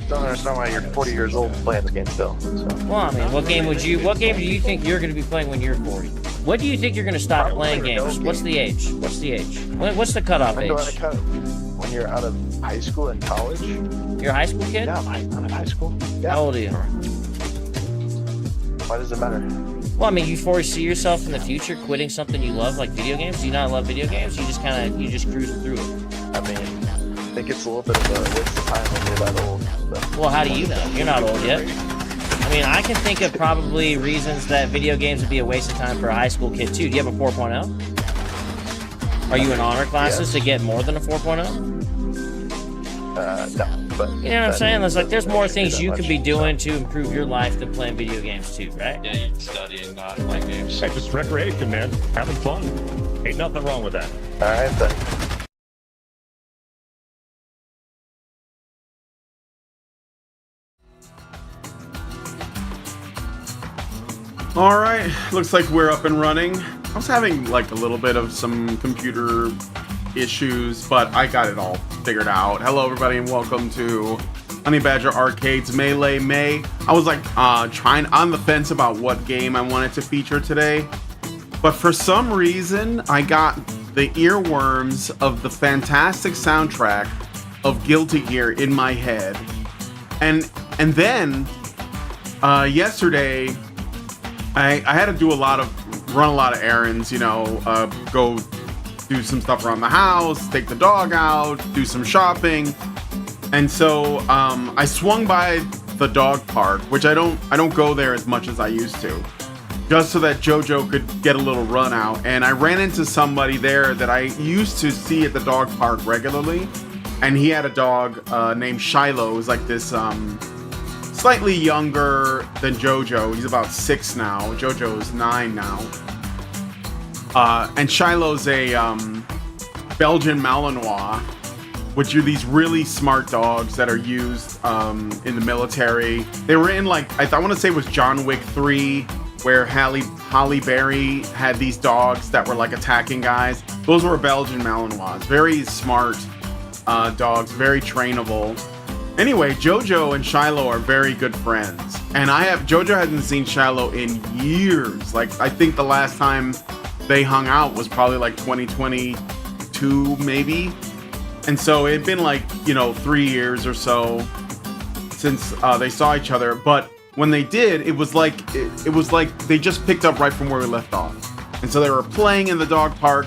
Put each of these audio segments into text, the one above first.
don't understand why you're 40 years old playing the game still. So. Well, I mean, what game do you think you're going to be playing when you're 40? When do you think you're going to stop playing games? What's the age? What's the age? What's the cutoff age? When you're out of high school and college. You're a high school kid? Yeah, I'm in high school. Yeah. How old are you? Why does it matter? Well, I mean, you foresee yourself in the future quitting something you love, like video games? Do you not love video games? You just cruise through it. I mean, I think it's a little bit of a waste of time when you're that old. But. Well, how do you know? You're not old yet. I mean, I can think of probably reasons that video games would be a waste of time for a high school kid, too. Do you have a 4.0? Are you in honor classes to get more than a 4.0? No, but... You know what I'm saying? There's more things you could be doing to improve your life than playing video games, too, right? Yeah, you're studying, not playing games. Hey, just recreation, man. Having fun. Ain't nothing wrong with that. All right, then. All right, looks like we're up and running. I was having like a little bit of some computer issues, but I got it all figured out. Hello, everybody, and welcome to Honey Badger Arcade's Melee May. I was like trying on the fence about what game I wanted to feature today, but for some reason, I got the earworms of the fantastic soundtrack of Guilty Gear in my head, and then yesterday. I had to run a lot of errands, you know, go do some stuff around the house, take the dog out, do some shopping. And so I swung by the dog park, which I don't go there as much as I used to, just so that JoJo could get a little run out. And I ran into somebody there that I used to see at the dog park regularly. And he had a dog named Shiloh. It was like this slightly younger than JoJo. He's about 6 now. JoJo's 9 now. And Shiloh's a Belgian Malinois, which are these really smart dogs that are used in the military. They were in I want to say it was John Wick 3, where Halle Berry had these dogs that were like attacking guys. Those were Belgian Malinois. Very smart dogs, very trainable. Anyway, JoJo and Shiloh are very good friends. And JoJo hasn't seen Shiloh in years. Like, I think the last time they hung out was probably like 2022, maybe. And so it'd been 3 years or so since they saw each other. But when they did, it was like they just picked up right from where we left off. And so they were playing in the dog park,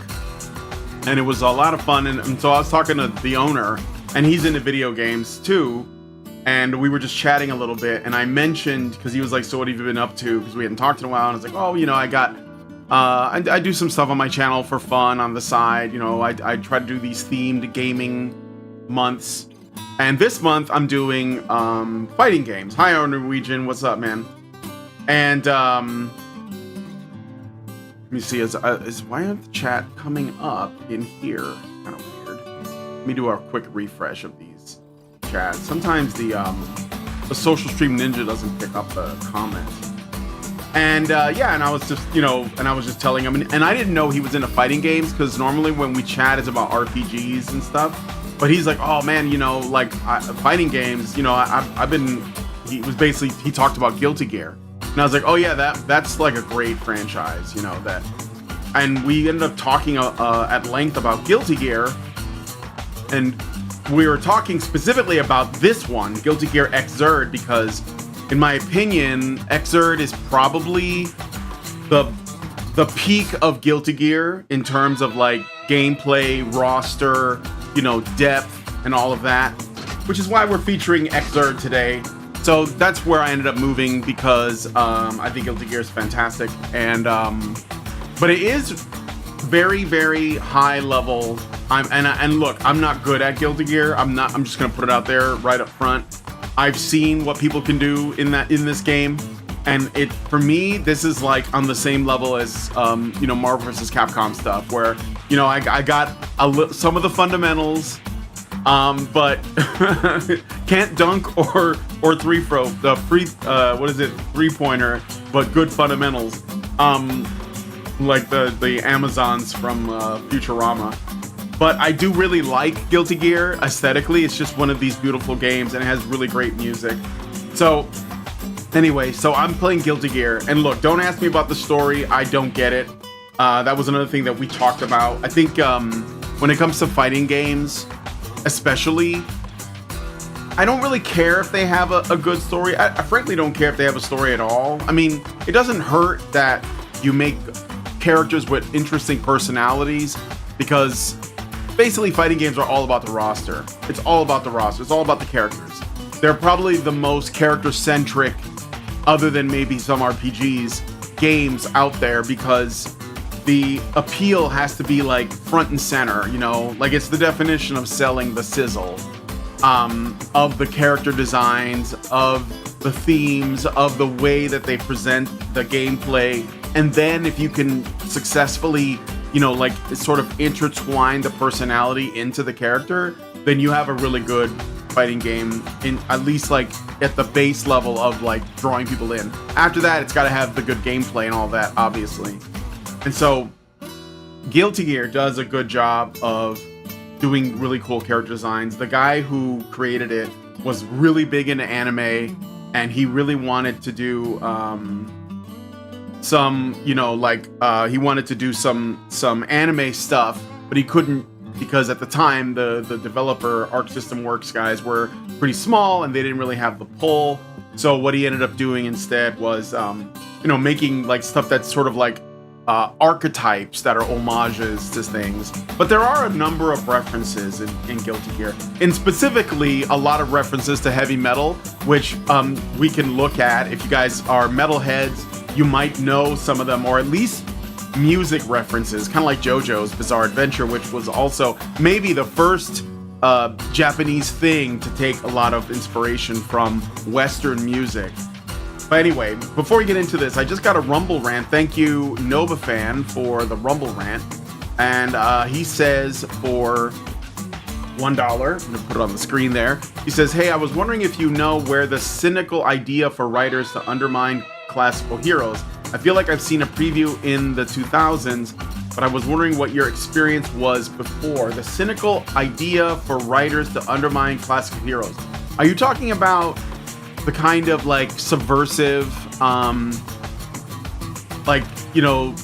and it was a lot of fun. And so I was talking to the owner, and he's into video games too, and we were just chatting a little bit, and I mentioned, because he was like, so what have you been up to, because we hadn't talked in a while, and I was like, oh, you know, I do some stuff on my channel for fun on the side, you know, I try to do these themed gaming months, and this month I'm doing fighting games. Hi, Norwegian, what's up, man? And let me see, why aren't the chat coming up in here? Kind of weird. Let me do a quick refresh of these chats. Sometimes the social stream ninja doesn't pick up the comments. And yeah, and I was just, telling him, and I didn't know he was into fighting games, because normally when we chat it's about RPGs and stuff. But he's like, oh man, fighting games, he talked about Guilty Gear. And I was like, oh yeah, that's like a great franchise, that. And we ended up talking at length about Guilty Gear. And we were talking specifically about this one, Guilty Gear Xrd, because in my opinion, Xrd is probably the peak of Guilty Gear in terms of like gameplay, roster, depth and all of that, which is why we're featuring Xrd today. So that's where I ended up moving, because I think Guilty Gear is fantastic, and but it is very, very high level. And look, I'm not good at Guilty Gear. I'm just gonna put it out there right up front. I've seen what people can do in this game, and for me, this is like on the same level as Marvel vs. Capcom stuff, where I got some of the fundamentals, but can't dunk or three-pointer, but good fundamentals, like the Amazons from Futurama. But I do really like Guilty Gear aesthetically. It's just one of these beautiful games, and it has really great music. So anyway, so I'm playing Guilty Gear, and look, don't ask me about the story. I don't get it. That was another thing that we talked about. I think when it comes to fighting games, especially, I don't really care if they have a good story. I frankly don't care if they have a story at all. I mean, it doesn't hurt that you make characters with interesting personalities, because basically fighting games are all about the roster. It's all about the roster. It's all about the characters. They're probably the most character-centric, other than maybe some RPGs, games out there, because the appeal has to be like front and center, you know? Like, it's the definition of selling the sizzle. Of the character designs, of the themes, of the way that they present the gameplay. And then if you can successfully, you know, like sort of intertwine the personality into the character, then you have a really good fighting game, in at least like at the base level of like drawing people in. After that, it's got to have the good gameplay and all that, obviously. And so Guilty Gear does a good job of doing really cool character designs. The guy who created it was really big into anime, and he really wanted to do some, you know, like he wanted to do some anime stuff, but he couldn't, because at the time the developer Arc System Works guys were pretty small and they didn't really have the pull. So what he ended up doing instead was you know, making like stuff that's sort of like archetypes that are homages to things. But there are a number of references in Guilty Gear, and specifically a lot of references to heavy metal, which we can look at. If you guys are metalheads, you might know some of them, or at least music references, kind of like JoJo's Bizarre Adventure, which was also maybe the first Japanese thing to take a lot of inspiration from Western music. But anyway, before we get into this, I just got a Rumble rant. Thank you, NovaFan, for the Rumble rant. And he says for $1, I'm gonna put it on the screen there. He says, hey, I was wondering if you know where the cynical idea for writers to undermine classical heroes. I feel like I've seen a preview in the 2000s, but I was wondering what your experience was before. The cynical idea for writers to undermine classical heroes. Are you talking about the kind of like subversive, like, you know,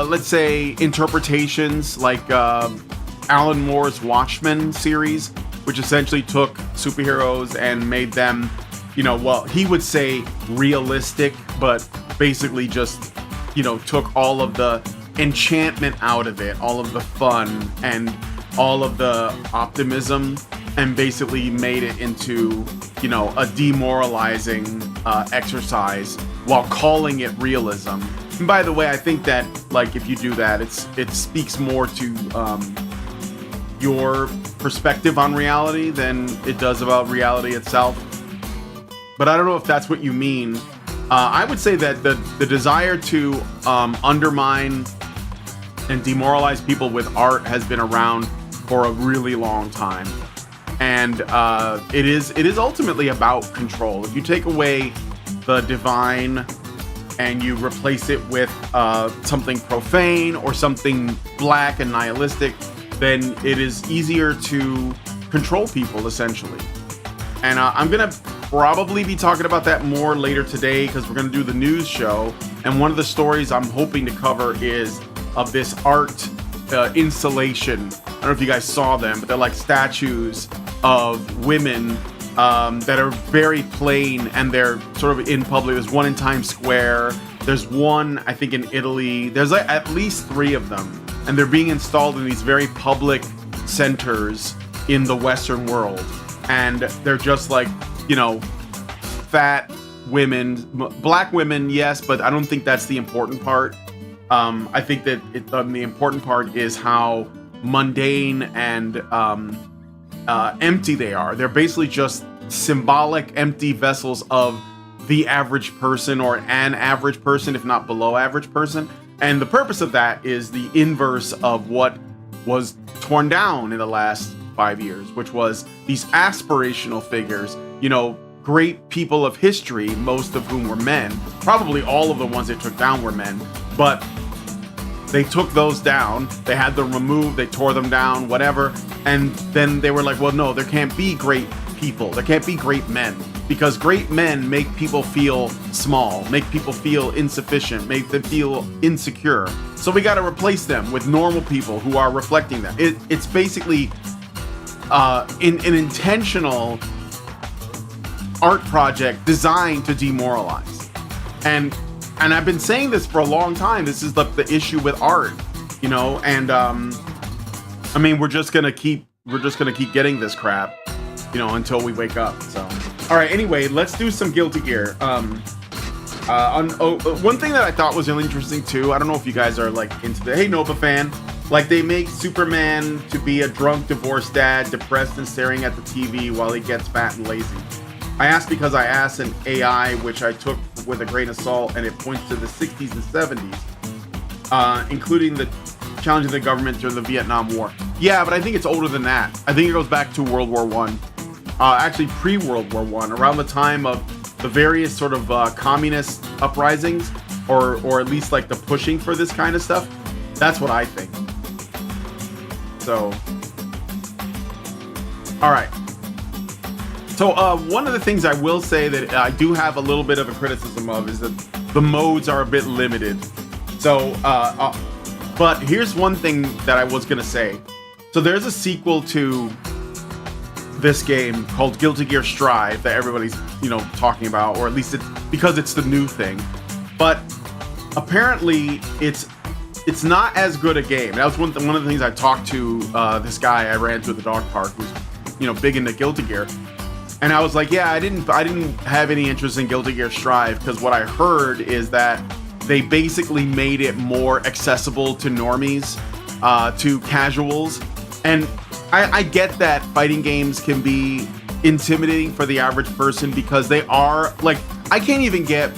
let's say interpretations like Alan Moore's Watchmen series, which essentially took superheroes and made them, you know, well, he would say realistic, but basically just, you know, took all of the enchantment out of it, all of the fun and all of the optimism, and basically made it into, you know, a demoralizing exercise while calling it realism. And by the way, I think that, like, if you do that, it speaks more to your perspective on reality than it does about reality itself. But I don't know if that's what you mean. I would say that the desire to undermine and demoralize people with art has been around for a really long time. And it is ultimately about control. If you take away the divine and you replace it with something profane or something black and nihilistic, then it is easier to control people, essentially. And I'm gonna probably be talking about that more later today, because we're gonna do the news show. And one of the stories I'm hoping to cover is of this art installation. I don't know if you guys saw them, but they're like statues of women that are very plain, and they're sort of in public. There's one in Times Square. There's one, I think, in Italy. There's like at least 3 of them, and they're being installed in these very public centers in the Western world. And they're just like, you know, fat women, black women, yes, but I don't think that's the important part. I think that the important part is how mundane and empty they are. They're basically just symbolic, empty vessels of the average person, or an average person, if not below average person. And the purpose of that is the inverse of what was torn down in the last 5 years, which was these aspirational figures, you know, great people of history, most of whom were men. Probably all of the ones they took down were men, but they took those down. They had them removed. They tore them down, whatever. And then they were like, well, no, there can't be great people. There can't be great men, because great men make people feel small, make people feel insufficient, make them feel insecure. So we got to replace them with normal people who are reflecting them. It's basically an intentional art project designed to demoralize. And I've been saying this for a long time. This is the issue with art, you know. And I mean, we're just gonna keep getting this crap, you know, until we wake up. So, all right. Anyway, let's do some Guilty Gear. One thing that I thought was really interesting too. I don't know if you guys are like into the Hey Nova fan. Like, they make Superman to be a drunk, divorced dad, depressed and staring at the TV while he gets fat and lazy. I asked because I asked an AI, which I took with a grain of salt, and it points to the 60s and 70s, including the challenging the government during the Vietnam War. Yeah, but I think it's older than that. I think it goes back to World War One, actually pre-World War One, around the time of the various sort of communist uprisings, or at least like the pushing for this kind of stuff. That's what I think. So, all right. So one of the things I will say that I do have a little bit of a criticism of is that the modes are a bit limited. So, but here's one thing that I was gonna say. So there's a sequel to this game called Guilty Gear Strive that everybody's, you know, talking about, or at least it's because it's the new thing. But apparently it's not as good a game. That was one of the things I talked to this guy I ran to at the dog park, who's, you know, big into Guilty Gear. And I was like, yeah, I didn't have any interest in Guilty Gear Strive, because what I heard is that they basically made it more accessible to normies, to casuals. And I get that fighting games can be intimidating for the average person, because they are, like, I can't even get,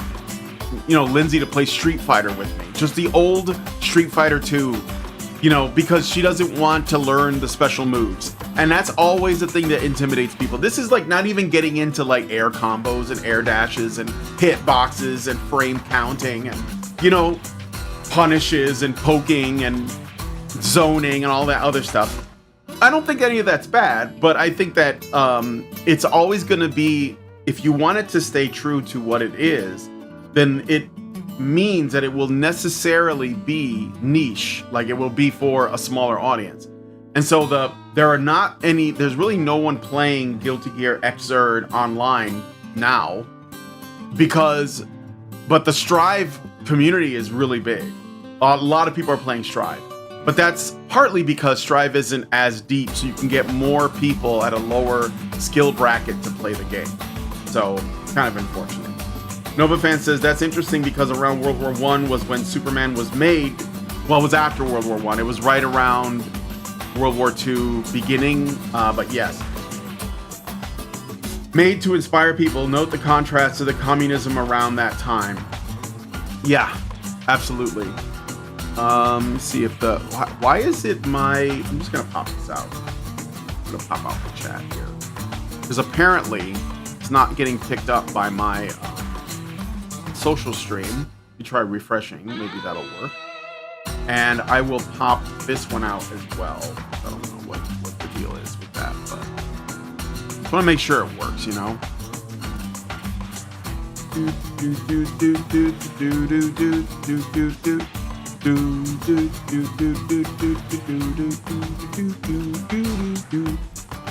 you know, Lindsay to play Street Fighter with me. Just the old Street Fighter 2, you know, because she doesn't want to learn the special moves. And that's always the thing that intimidates people. This is like not even getting into like air combos and air dashes and hit boxes and frame counting and, you know, punishes and poking and zoning and all that other stuff. I don't think any of that's bad, but I think that it's always going to be, if you want it to stay true to what it is, then it means that it will necessarily be niche, like it will be for a smaller audience. And so there's really no one playing Guilty Gear Xrd online now, but the Strive community is really big. A lot of people are playing Strive, but that's partly because Strive isn't as deep, so you can get more people at a lower skill bracket to play the game. So it's kind of unfortunate. NovaFan says, that's interesting because around World War I was when Superman was made. Well, it was after World War I. It was right around World War II beginning, but yes. Made to inspire people. Note the contrast to the communism around that time. Yeah, absolutely. See if why is it I'm just gonna pop this out. I'm gonna pop out the chat here. Because apparently it's not getting picked up by my social stream. You try refreshing, maybe that'll work. And I will pop this one out as well. I don't know what the deal is with that, but I just want to make sure it works, you know.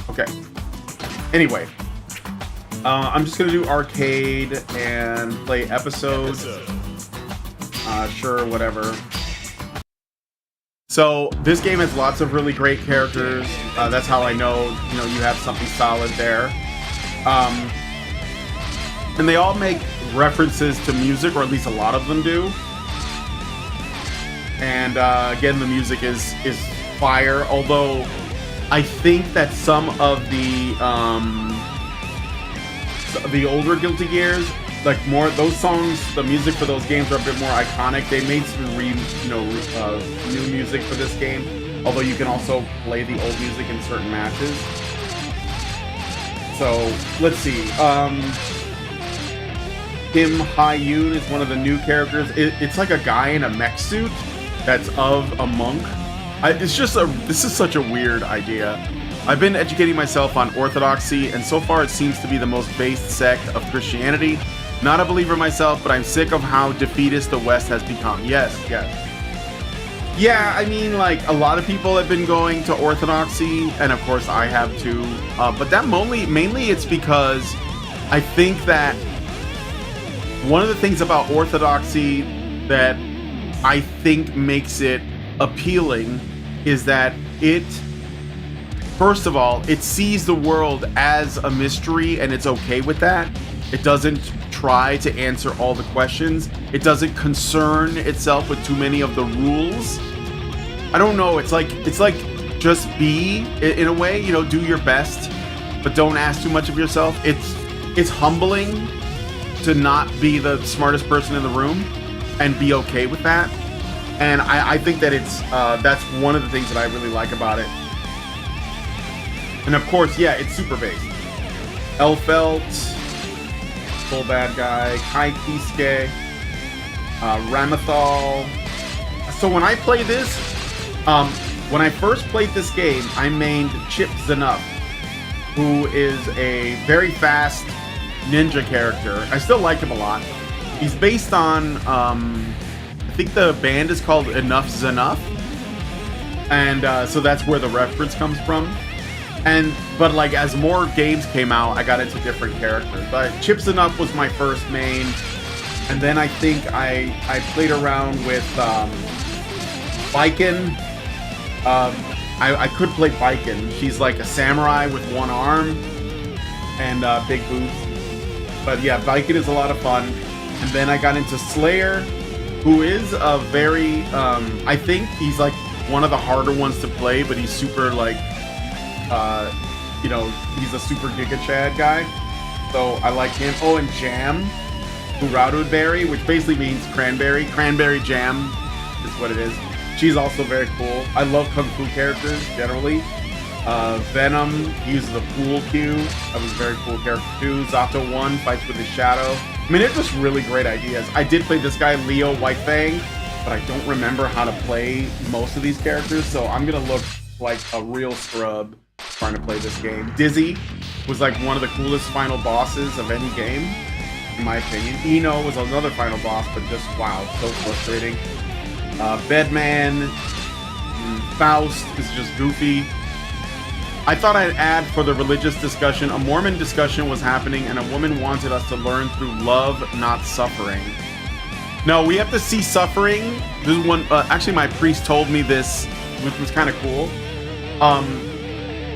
Okay. Anyway, I'm just gonna do arcade and play episodes. Sure, whatever. So this game has lots of really great characters. That's how I know, you know, you have something solid there. And they all make references to music, or at least a lot of them do. And again, the music is fire. Although I think that some of the older Guilty Gears, like more those songs, the music for those games are a bit more iconic. They made some new music for this game, although you can also play the old music in certain matches. So let's see. Kim Ha-yoon is one of the new characters. It's like a guy in a mech suit, that's of a monk. This is such a weird idea. I've been educating myself on Orthodoxy, and so far it seems to be the most based sect of Christianity. Not a believer myself, but I'm sick of how defeatist the West has become. Yes. Yeah, I mean, like, a lot of people have been going to Orthodoxy, and of course I have too. But that mainly it's because I think that one of the things about Orthodoxy that I think makes it appealing is that it, first of all, it sees the world as a mystery, and it's okay with that. It doesn't try to answer all the questions. It doesn't concern itself with too many of the rules. I don't know, it's like just be, in a way, you know, do your best, but don't ask too much of yourself. It's humbling to not be the smartest person in the room and be okay with that. And I think that that's one of the things that I really like about it. And of course, yeah, it's super based. Elfelt, full bad guy, Kai Kiske, Ramathal. So when I play this, when I first played this game, I mained Chip Zanuff, who is a very fast ninja character. I still like him a lot. He's based on, I think the band is called Enough Zanuff, and so that's where the reference comes from. But like as more games came out, I got into different characters. But Chip Zanuff was my first main, and then I think I played around with Baiken. I could play Baiken. She's like a samurai with one arm and big boobs. But yeah, Baiken is a lot of fun. And then I got into Slayer, who is a very, I think he's like one of the harder ones to play, but he's super like, you know, he's a super Giga Chad guy. So I like him. Oh, and Jam, Buraru Berry, which basically means cranberry. Cranberry jam is what it is. She's also very cool. I love Kung Fu characters, generally. Venom, he uses a pool cue. That was a very cool character too. Zato 1 fights with his shadow. I mean, they're just really great ideas. I did play this guy, Leo Whitefang, but I don't remember how to play most of these characters, so I'm gonna look like a real scrub trying to play this game. Dizzy was like one of the coolest final bosses of any game, in my opinion. Eno was another final boss, but just, wow, so frustrating. Bedman, Faust is just goofy. I thought I'd add for the religious discussion, a Mormon discussion was happening and a woman wanted us to learn through love, not suffering. No, we have to see suffering. This is one, actually my priest told me this, which was kind of cool.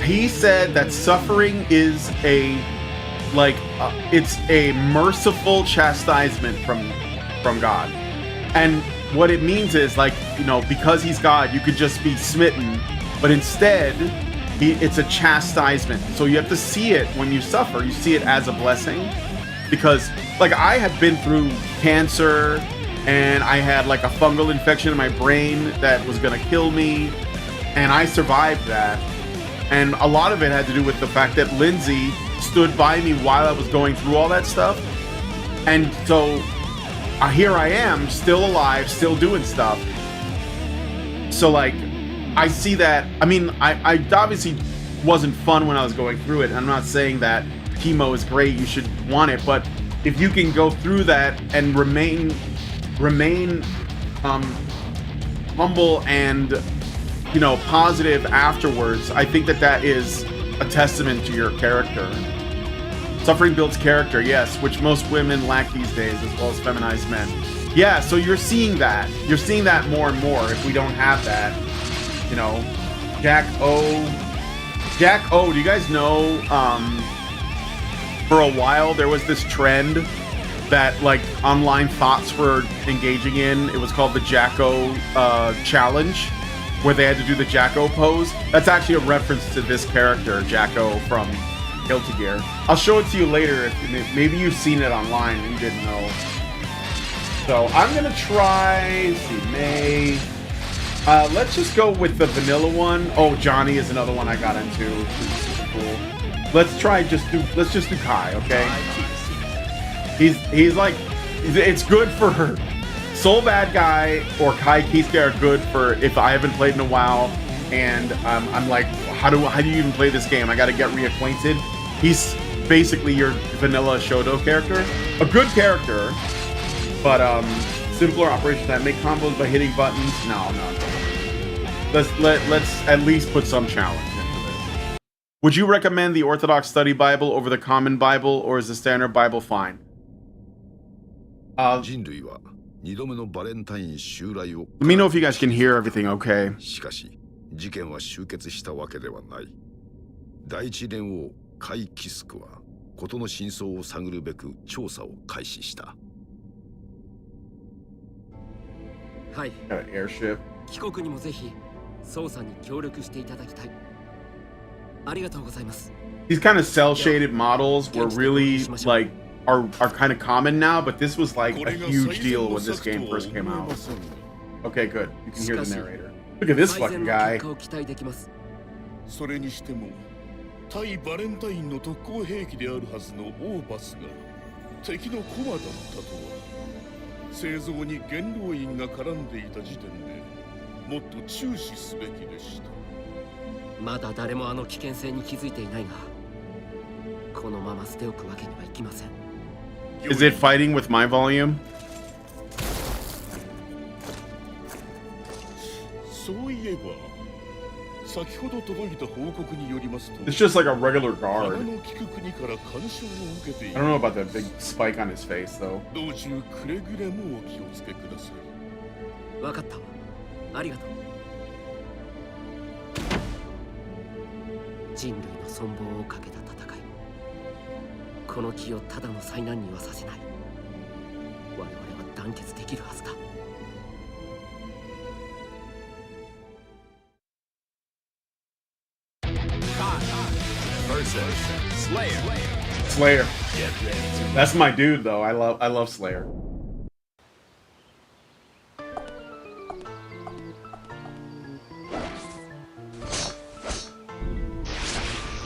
He said that suffering is it's a merciful chastisement from God. And what it means is, like, you know, because he's God, you could just be smitten, but instead, it's a chastisement. So you have to see it when you suffer. You see it as a blessing. Because, like, I have been through cancer, and I had, like, a fungal infection in my brain that was gonna kill me, and I survived that. And a lot of it had to do with the fact that Lindsay stood by me while I was going through all that stuff. And so here I am, still alive, still doing stuff. So, like, I see that. I mean, I obviously wasn't fun when I was going through it. I'm not saying that chemo is great, you should want it, but if you can go through that and remain humble and, you know, positive afterwards, I think that is a testament to your character. Suffering builds character, yes, which most women lack these days, as well as feminized men. Yeah, so you're seeing that. You're seeing that more and more if we don't have that. You know, Jack O, do you guys know, for a while there was this trend that, like, online thoughts were engaging in. It was called the Jack-O challenge, where they had to do the Jack-O pose. That's actually a reference to this character, Jack-O from Guilty Gear. I'll show it to you later. If maybe you've seen it online and you didn't know. So I'm gonna try, let's see, May. Let's just go with the vanilla one. Oh, Johnny is another one I got into, which is super cool. Let's just do Kai, okay? He's like, it's good for Soul Bad Guy or Kai Kisuke are good for if I haven't played in a while and I'm like, how do you even play this game? I got to get reacquainted. He's basically your vanilla Shoto character, a good character, but simpler operation that make combos by hitting buttons. No. Let's at least put some challenge into this. Would you recommend the Orthodox Study Bible over the Common Bible, or is the Standard Bible fine? Let me know if you guys can hear everything okay. 事件は終結したわけではない。第一連王カイ・キスクは事の真相を探るべく調査を開始した。はい。Airship. 帰国にもぜひ捜査に協力していただきたい。ありがとうございます。These kind of cel-shaded models were really like are kind of common now, but this was like a huge deal when this game first came out. Okay, good. You can hear the narrator. Look at this fucking guy. それにしても対バレンタインの特攻兵器であるはずのオーバスが敵の駒だったとは製造に元老院が絡んでいた時点でもっと注視すべきでした。まだ誰もあの危険性に気づいていないがこのまま捨ておくわけにはいきません。 Is it fighting with my volume? そういえば先ほど届いた報告によりますと It's just like a regular guard. 花の聞く国から干渉を受けてい I る don't know about that big spike on his face though. 道中くれぐれもお気をつけください。わかった。ありがとう。人類の存亡をかけた戦い。この木をただの災難にはさせない。我々は団結できるはずだ。Slayer. That's my dude though. I love Slayer.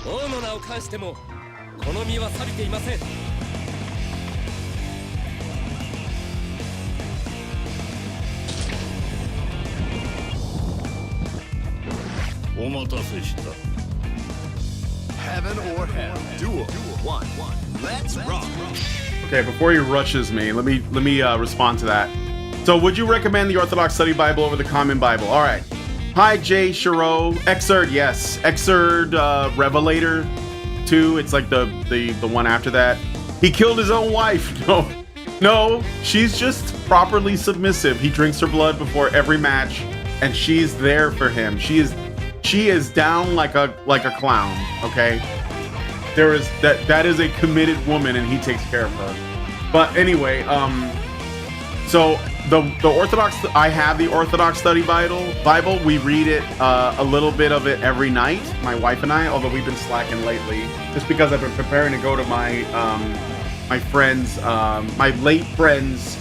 王の名を冠してもこの身は錆びていません。お待たせした。Heaven or hell. Duel. One. Let's rock. Okay, before he rushes me, let me respond to that. So, would you recommend the Orthodox Study Bible over the Common Bible? All right. Hi, Jay Shiro. Xrd, yes. Xrd Revelator 2. It's like the one after that. He killed his own wife. No, she's just properly submissive. He drinks her blood before every match, and she's there for him. She is down like a clown. Okay, there is that is a committed woman, and he takes care of her. But anyway, so the Orthodox, I have the Orthodox Study Bible. We read it a little bit of it every night, my wife and I. Although we've been slacking lately, just because I've been preparing to go to my my late friend's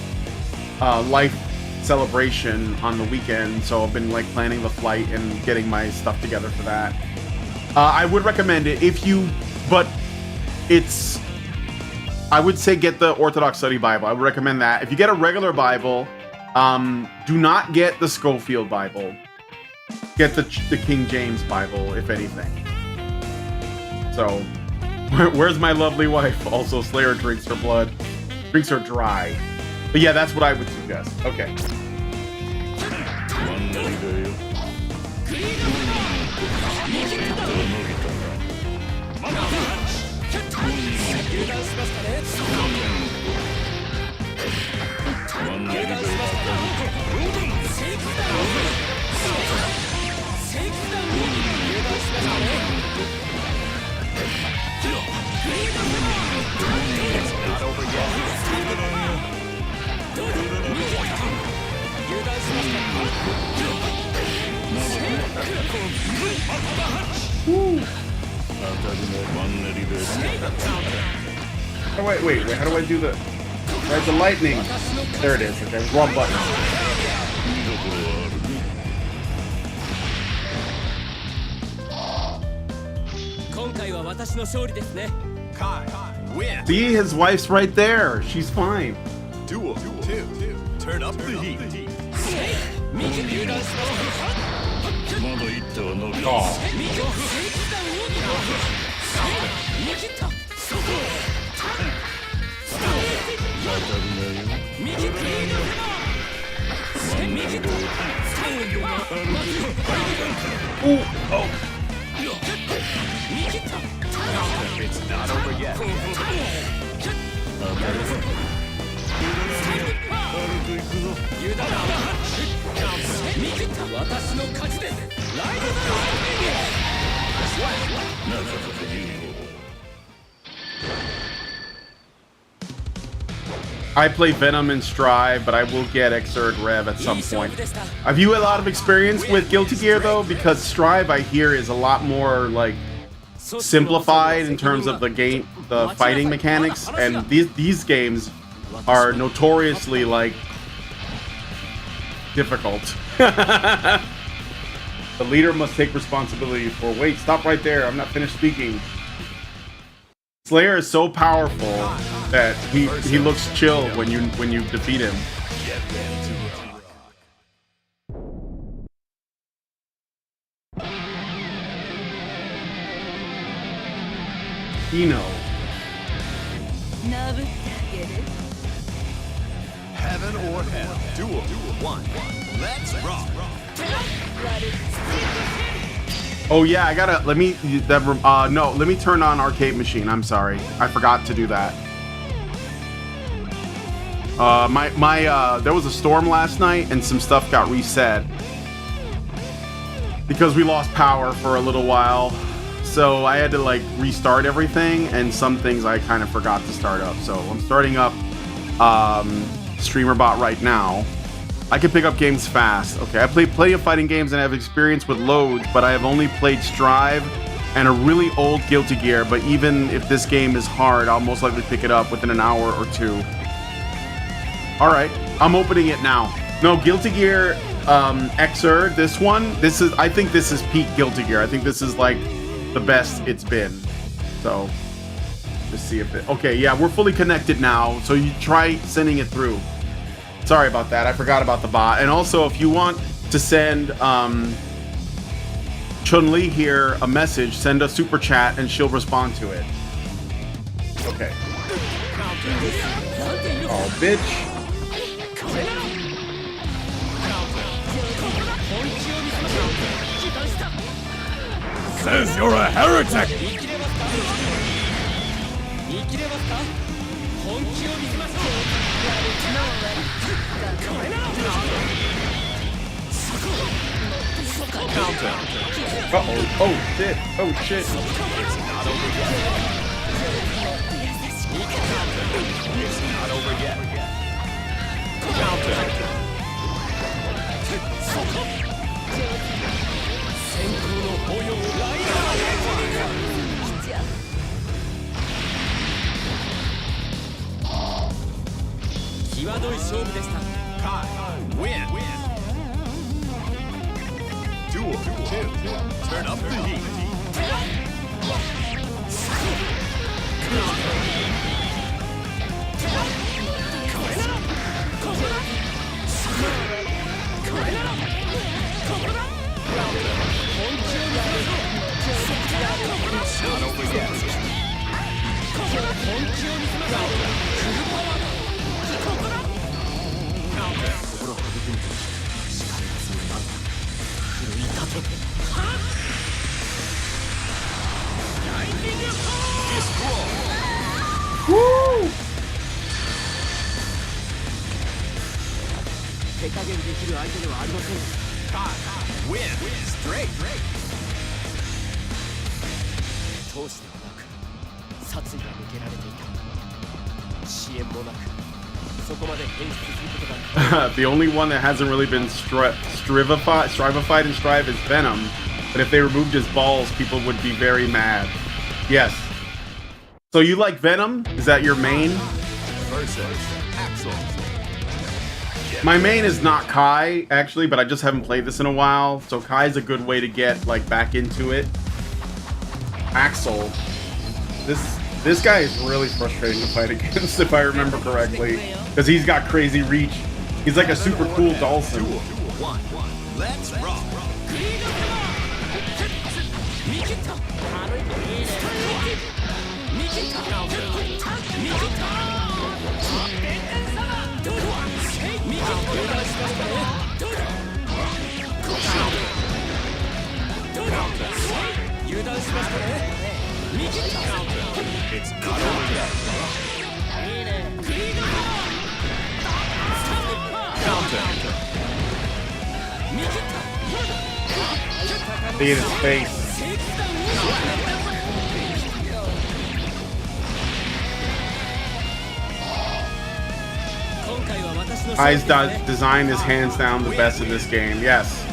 life celebration on the weekend, so I've been like planning the flight and getting my stuff together for that. I would recommend it but I would say get the Orthodox Study Bible. I would recommend that. If you get a regular Bible, do not get the Schofield Bible. Get the King James Bible, if anything. So, where's my lovely wife? Also, Slayer drinks her blood, drinks her dry. But yeah, that's what I would suggest. Okay. Not over yet. Oh, wait, how do I do the... Right, the lightning. There it is. Okay, wrong button. See, his wife's right there. She's fine. Duel. Two. Turn up the heat. It's not over yet. I play Venom and Strive, but I will get Xrd Rev at some point. I've you a lot of experience with Guilty Gear though, because Strive I hear is a lot more like simplified in terms of the game, the fighting mechanics, and these games are notoriously like difficult. The leader must take responsibility for. Wait, stop right there. I'm not finished speaking. Slayer is so powerful that he looks chill when you defeat him. Eno. Heaven or hell. Duel. 1. Let's rock. Oh yeah, I gotta let me turn on arcade machine. I'm sorry, I forgot to do that. There was a storm last night and some stuff got reset because we lost power for a little while. So I had to like restart everything, and some things I kind of forgot to start up. So I'm starting up StreamerBot right now. I can pick up games fast. Okay, I play plenty of fighting games and have experience with loads, but I have only played Strive and a really old Guilty Gear. But even if this game is hard, I'll most likely pick it up within an hour or two. All right, I'm opening it now. No, Guilty Gear Xrd, I think this is peak Guilty Gear. I think this is like the best it's been. So let's see if it, okay, yeah, we're fully connected now. So you try sending it through. Sorry about that. I forgot about the bot. And also, if you want to send Chun-Li here a message, send a super chat and she'll respond to it. Okay. Oh, bitch. Says you're a heretic. Uh-oh. Oh, shit. Oh, shit. It's not over yet. It's not over yet. Counter. Kai, win. Duel 2. Turn up the heat. It's not over yet. Woo! Win. Straight. 通してはなく殺意が向けられていた支援もなくそこまで変質することが The only one that hasn't really been strivified in Strive is Venom. But if they removed his balls, people would be very mad. Yes. So you like Venom? Is that your main? My main is not Kai, actually, but I just haven't played this in a while. So Kai's a good way to get like back into it. Axel. This guy is really frustrating to fight against, if I remember correctly, because he's got crazy reach He's like a super cool Dawson. Duel 1. Let's rock. It's not over yet. Counter. See in his face. Kai's design is hands down the best in this game. Yes.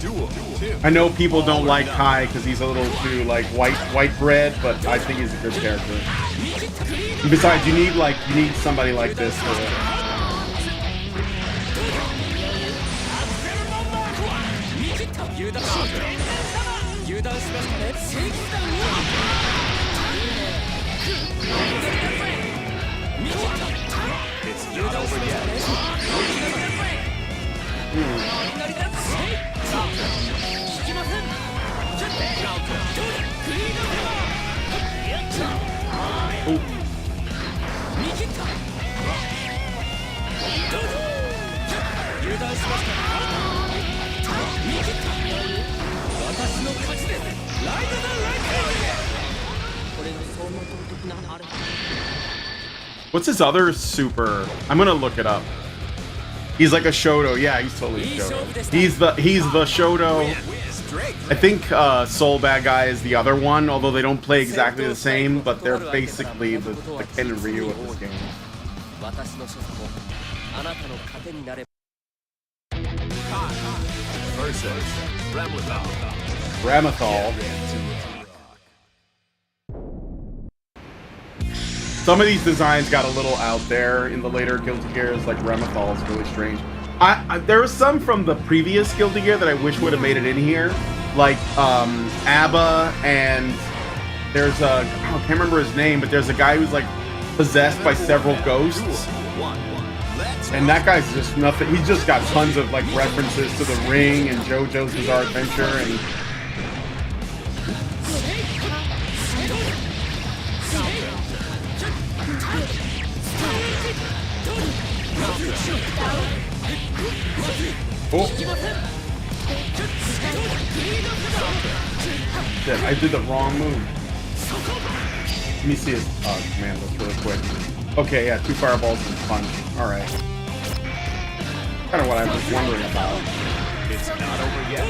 Duel 2. I know people don't like Kai because he's a little too like white bread, but I think he's a good character. And besides, you need somebody like this to. It's not over yet. What's his other super? I'm gonna look it up. He's like a Shoto. Yeah, he's totally a Shoto. He's the Shoto. I think Soul Bad Guy is the other one, although they don't play exactly the same, but they're basically the Ken and Ryu of this game. Versus Ramathal. Some of these designs got a little out there in the later Guilty Gears, like Ramathal is really strange. There was some from the previous Guilty Gear that I wish would have made it in here, like Abba, and there's a, I can't remember his name, but there's a guy who's like possessed by several ghosts. And that guy's just nothing. He's just got tons of like references to The Ring and JoJo's Bizarre Adventure and. Oh. Shit, I did the wrong move. Let me see his command list really quick. Okay, yeah, 2 fireballs and punch. Alright. Kind of what I was wondering about. It's not over yet.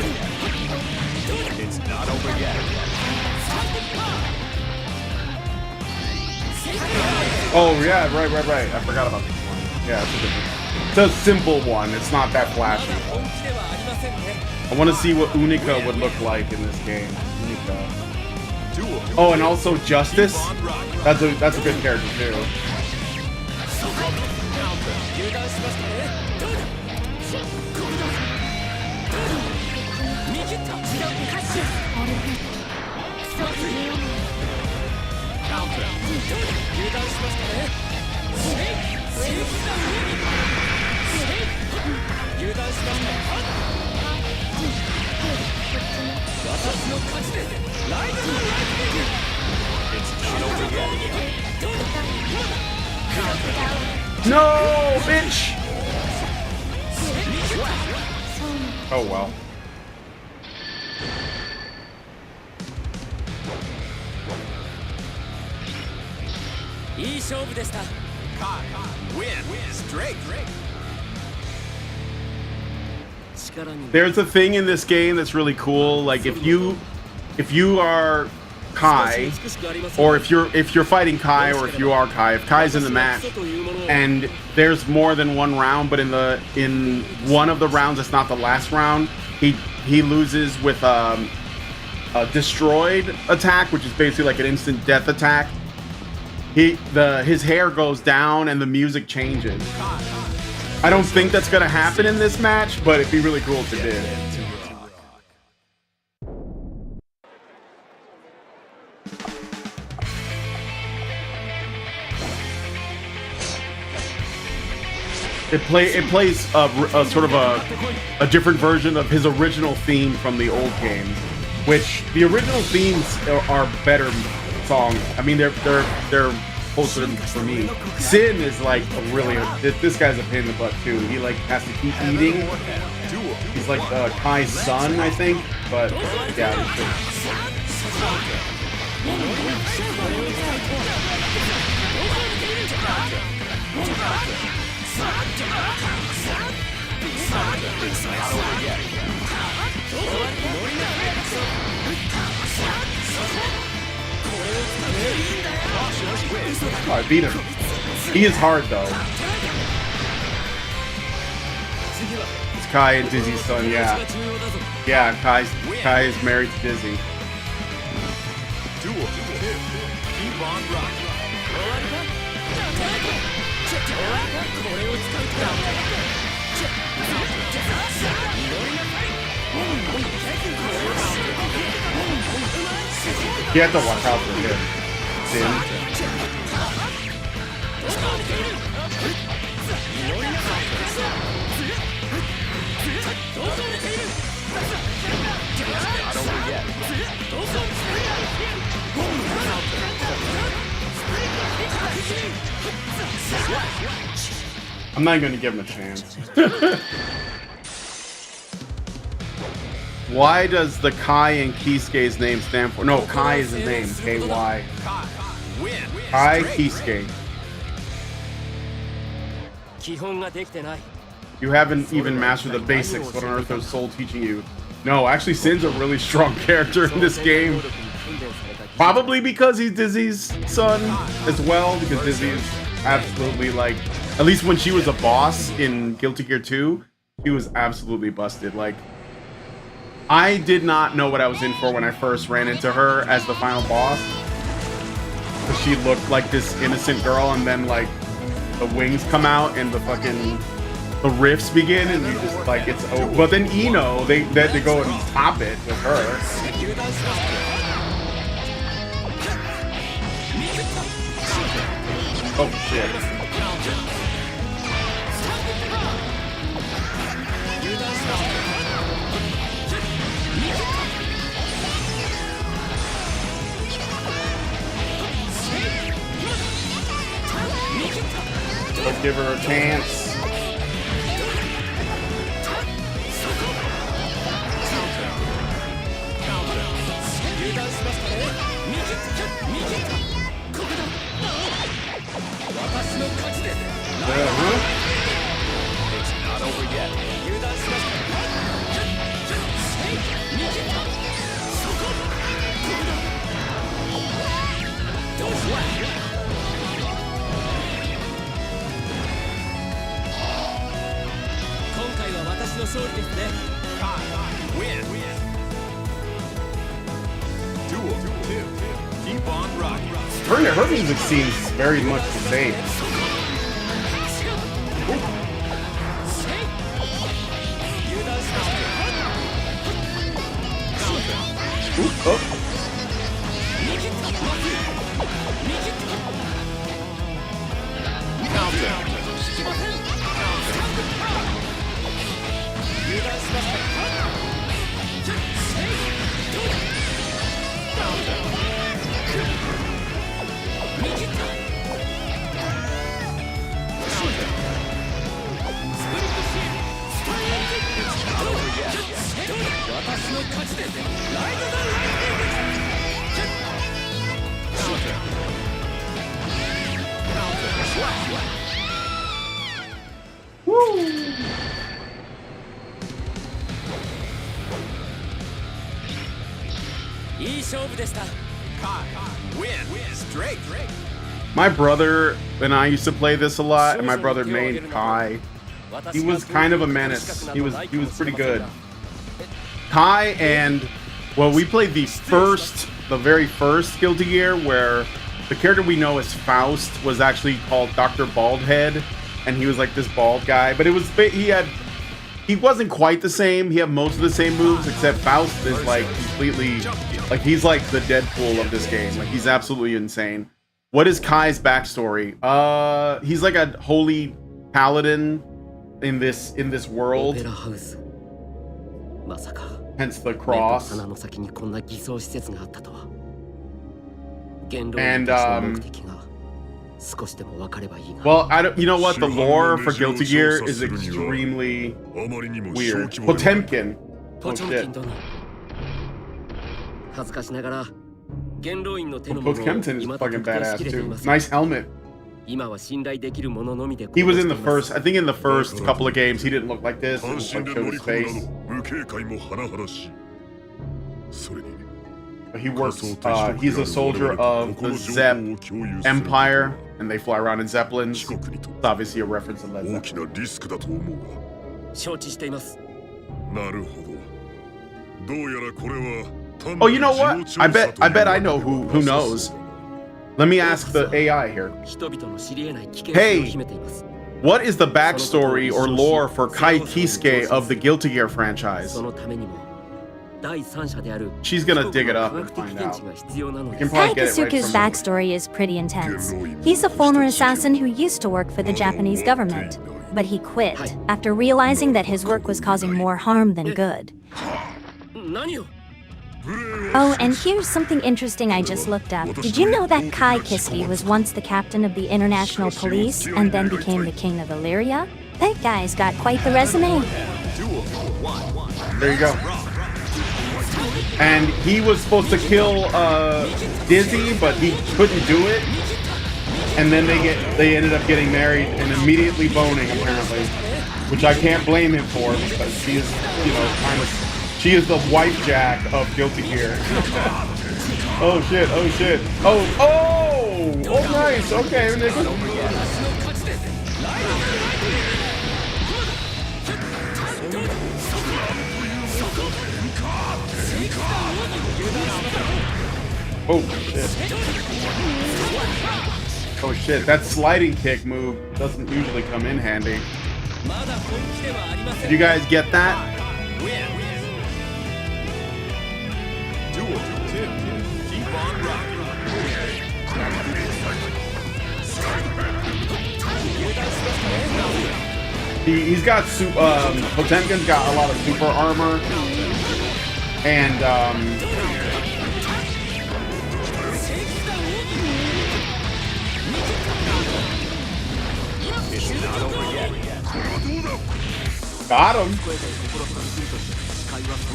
It's not over yet. Oh, yeah, right. I forgot about this one. Yeah, it's a good one. It's a simple one. It's not that flashy. I want to see what Unica would look like in this game. Unica. Oh, and also Justice. That's a good character too. No, bitch! Oh well. Win straight. There's a thing in this game that's really cool. Like if you are Kai, or if you're fighting Kai, or if you are Kai, if Kai's in the match, and there's more than one round, but in one of the rounds, it's not the last round, he loses with a destroyed attack, which is basically like an instant death attack. His hair goes down and the music changes. I don't think that's gonna happen in this match, but it'd be really cool if it did. It plays a sort of a different version of his original theme from the old games, which the original themes are better songs. I mean, they're closer for me. Sin is like a really this guy's a pain in the butt too. He like has to keep eating. He's like Kai's son, I think. But yeah. Oh, I beat him. He is hard though. It's Kai and Dizzy's son, yeah. Yeah, Kai is married to Dizzy. Keep on rocking. You have to watch out for him. Sin. Not over yet. I'm not going to give him a chance. Why does the Kai and Kisuke's name stand for? No, Kai is his name. K-Y. Kai Kisuke. You haven't even mastered the basics. What on earth is Soul teaching you? No, actually, Sin's a really strong character in this game. Probably because he's Dizzy's son as well, because Dizzy is absolutely like, at least when she was a boss in Guilty Gear 2, she was absolutely busted. Like, I did not know what I was in for when I first ran into her as the final boss. Because she looked like this innocent girl, and then like the wings come out and the riffs begin, and you just like it's over. But then Eno, they go and top it with her. Oh shit. Let's give her a chance. It's not over yet. Win. Duel 2. Keep on rocking. Her music seems very much the same. Ooh, oh. My brother and I used to play this a lot, and my brother named Kai. He was kind of a menace. He was pretty good. Kai and, well, we played the very first Guilty Gear, where the character we know as Faust was actually called Dr. Baldhead, and he was like this bald guy, but he wasn't quite the same. He had most of the same moves, except Faust is like completely, like he's like the Deadpool of this game. Like he's absolutely insane. What is Kai's backstory? He's like a holy paladin in this world. オペラハウス。まさか Hence the 目と cross. 鼻の先にこんな偽装施設があったとは。元老 And 院たちの目的が少しでも分かればいいが。 Well, I don't. You know what? The lore for Guilty Gear is extremely あまりにも weird. 小規模で Potemkin. ポ Oh チョンキン shit. 殿。恥ずかしながら元老院の手の者を Potemkin is 未だ fucking 特定し badass きれてい too. ません。 Nice helmet. 今は信頼できる者のみで He was in the 行動しています first. I think in the first couple of games he didn't look like this. He 単 just 身 like で showed 乗り his 込む face. など無警戒も甚だしい。それに But he works. He's a soldier of the Zepp Empire, and they fly around in zeppelins. 四国にと It's obviously a reference to Led 大き Zeppelin. なリスクだと思う承知しています。が。なるほど。どうやらこれは単 Oh, な you る know what? 事情 I 調査 bet. と I いう bet I も know の who ではなさ knows. そうだ。 Let me ask the AI here. 人々の知り得ない危険 Hey 性を秘めています。 What is the backstory or lore for Kai Kisuke of the Guilty Gear franchise? そのためにも第三者である She's gonna dig it up 科 and 学的 find 見 out. 地が必要なの You で can す。 probably get it right Kaikusuke's from the- backstory is pretty intense. He's a former assassin who used to work for the Japanese government, but he quit after realizing that his work was causing more harm than good. 何を Oh, and here's something interesting I just looked up. Did you know that Kai Kisuke was once the captain of the International Police and then became the king of Illyria? That guy's got quite the resume. There you go. And he was supposed to kill Dizzy, but he couldn't do it. And then they ended up getting married and immediately boning apparently, which I can't blame him for because she is, you know, kind of. She is the wife jack of Guilty Gear. Oh shit, oh shit. Oh nice, okay, nigga. Oh shit. Oh shit, that sliding kick move doesn't usually come in handy. Did you guys get that? Duel 2. Keep on rocking. He's got Potemkin's got a lot of super armor, and got him.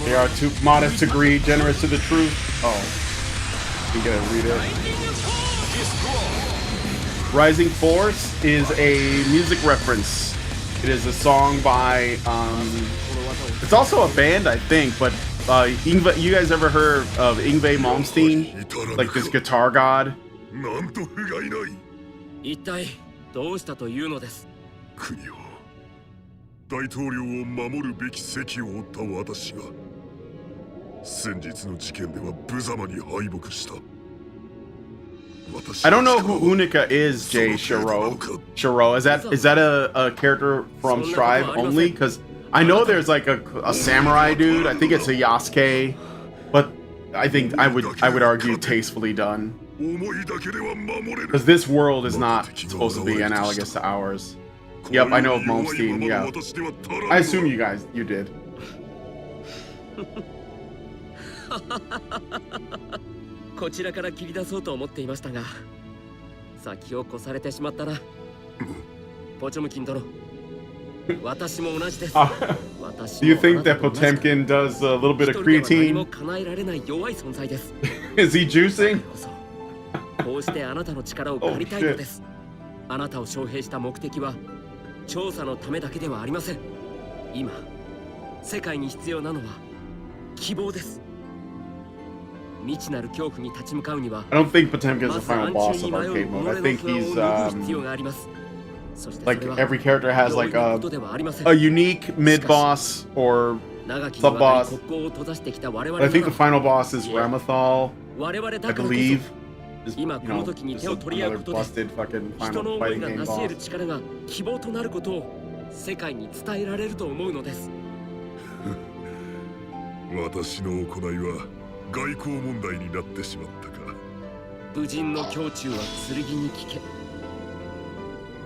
They are too modest to greed, generous to the truth. Oh, you gotta read it. Rising Force is a music reference. It is a song by, it's also a band, I think, but Yngve, you guys ever heard of Yngve Malmsteen? Like this guitar god? なんと不甲斐ない。一体どうしたというのです。国を大統領を守るべき責を負った私が先日の事件では無様に敗北した。 I don't know who Unica is, Jay Shiro. Shiro, is that a character from Strive only? Because I know there's like a samurai dude. I think it's a Yasuke, but I think I would argue tastefully done. Because this world is not supposed to be analogous to ours. Yep, I know of Malmsteen. Yeah, I assume you did. こちらから切り出そうと思っていましたが、先を越されてしまったな。ポチョムキン殿、私も同じです。 Do you think that Potemkin does a little bit of 何も creatine? 叶えられない弱い存在です。 Is he juicing? こうしてあなたの力を借りたいのです。あなたを招聘した目的は調査のためだけではありません。今、世界に必要なのは希望です。 未知なる恐怖に立ち向かうには I don't think Potemkin's the final boss of arcade mode. I think he's like every character has like a unique mid boss or sub boss. But I think the final boss is Ramathal, I believe. Is, you know, just another busted fucking final fighting game boss. 希望となることを世界に伝えられると思うのです。私の行いは 外交問題になってしまったか。武人の胸中は剣に聞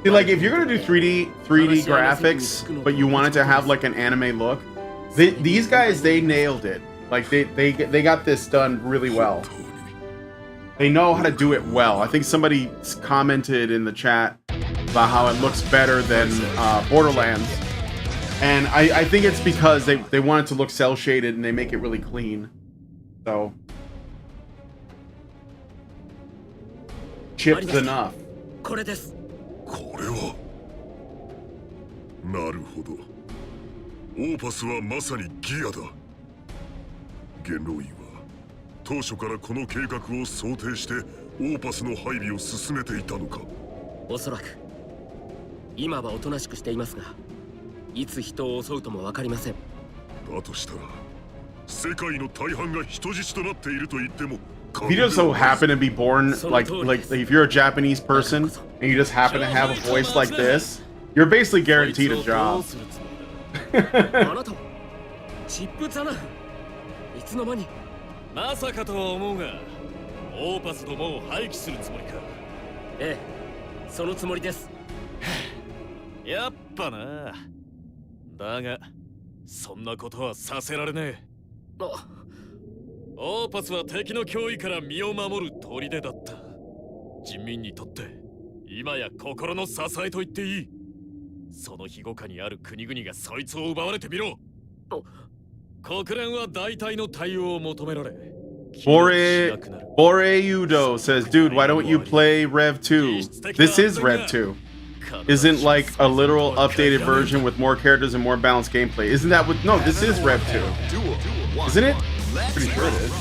け。See, like if you're gonna do 3D graphics, but you want it to have like an anime look, these guys, they nailed it. Like they got this done really well. They know how to do it well. I think somebody commented in the chat about how it looks better than Borderlands, and I think it's because they want it to look cell shaded and they make it really clean. So chipped enough. これはなるほど。オーパスはまさにギアだ。元老院は当初からこの計画を想定してオーパスの配備を進めていたのか。おそらく今はおとなしくしていますが、いつ人を襲うとも分かりません。だとしたら世界の大半が人質となっていると言っても。If you just so happen to be born like if you're a Japanese person and you just happen to have a voice like this, you're basically guaranteed a job. あなたチップザナいつの間に。まさかとは思うが、オーパスどもを廃棄するつもりか。ええ、そのつもりです。やっぱな。だがそんなことはさせられねえ。オーパスは敵の脅威から身を守る砦だった。人民にとって今や心の支えと言っていい。その庇護下にある国々がそいつを奪われてみろ。国連は大体の対応を求められ。Boreudo says, dude, why don't you play Rev 2? This is Rev 2. Isn't like a literal updated version with more characters and more balanced gameplay. Isn't that what? No, this is Rev 2. Isn't it? Pretty sure it is.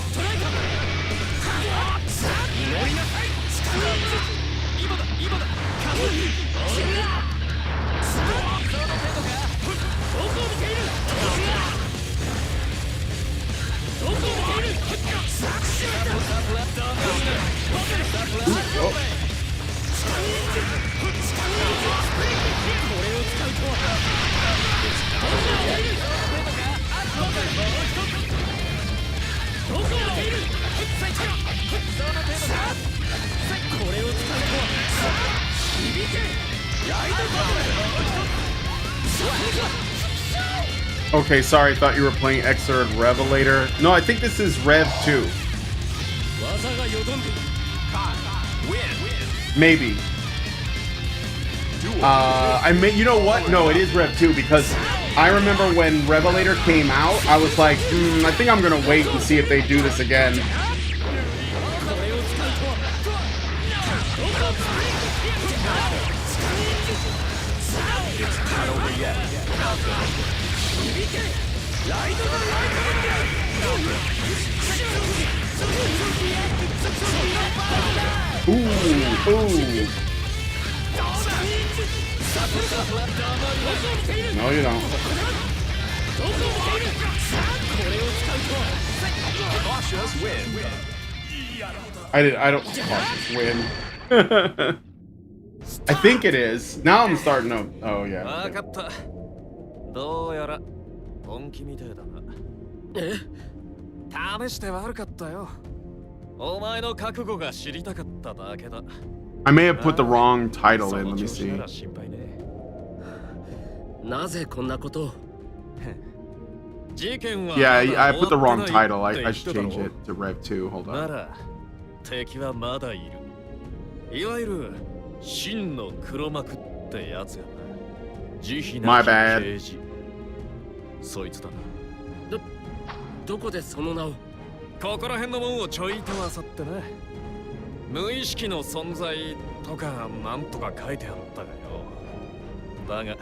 Okay, sorry, thought you were playing Xrd Revelator. No, I think this is Rev 2. Maybe. You know what? No, it is Rev 2 because I remember when Revelator came out, I was like, I think I'm gonna wait and see if they do this again. It's not over yet. Ooh. No, you don't. Cautious win. I don't cautious win. I think it is. Now I'm starting to. Oh yeah. わかった。どうやら本気みたいだな。え？試して悪かったよ。お前の覚悟が知りたかっただけだ。I may have put the wrong title in. Let me see. なぜこんなことを？ Yeah, I put the wrong title. I should change it to Rev 2. Hold on. なら敵はまだいる。いわゆる真の黒幕ってやつがな。慈悲な My bad. 刑事。そいつだな。どこでその名を？ここら辺のもんをちょいとあさってな。無意識の存在とかなんとか書いてあったがよ。だが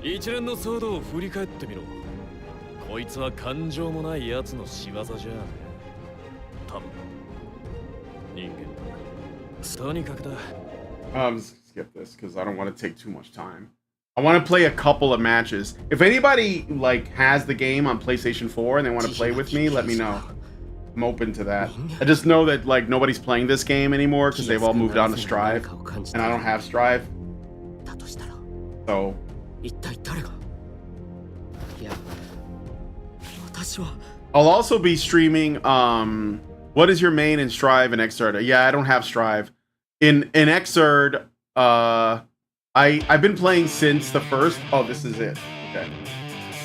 一連の騒動を振り返ってみろ。こいつは感情もない奴の仕業じゃねえ。多分人間だ。とにかくだ。Skip this because I don't want to take too much time. I want to play a couple of matches. If anybody like has the game on PlayStation 4 and they want to play with me, let me know. I'm open to that. I just know that like nobody's playing this game anymore because they've all moved on to Strive, and I don't have Strive. So. I'll also be streaming. What is your main in Strive and Xrd? Yeah, I don't have Strive. In Xrd, I've been playing since the first. Oh, this is it. Okay.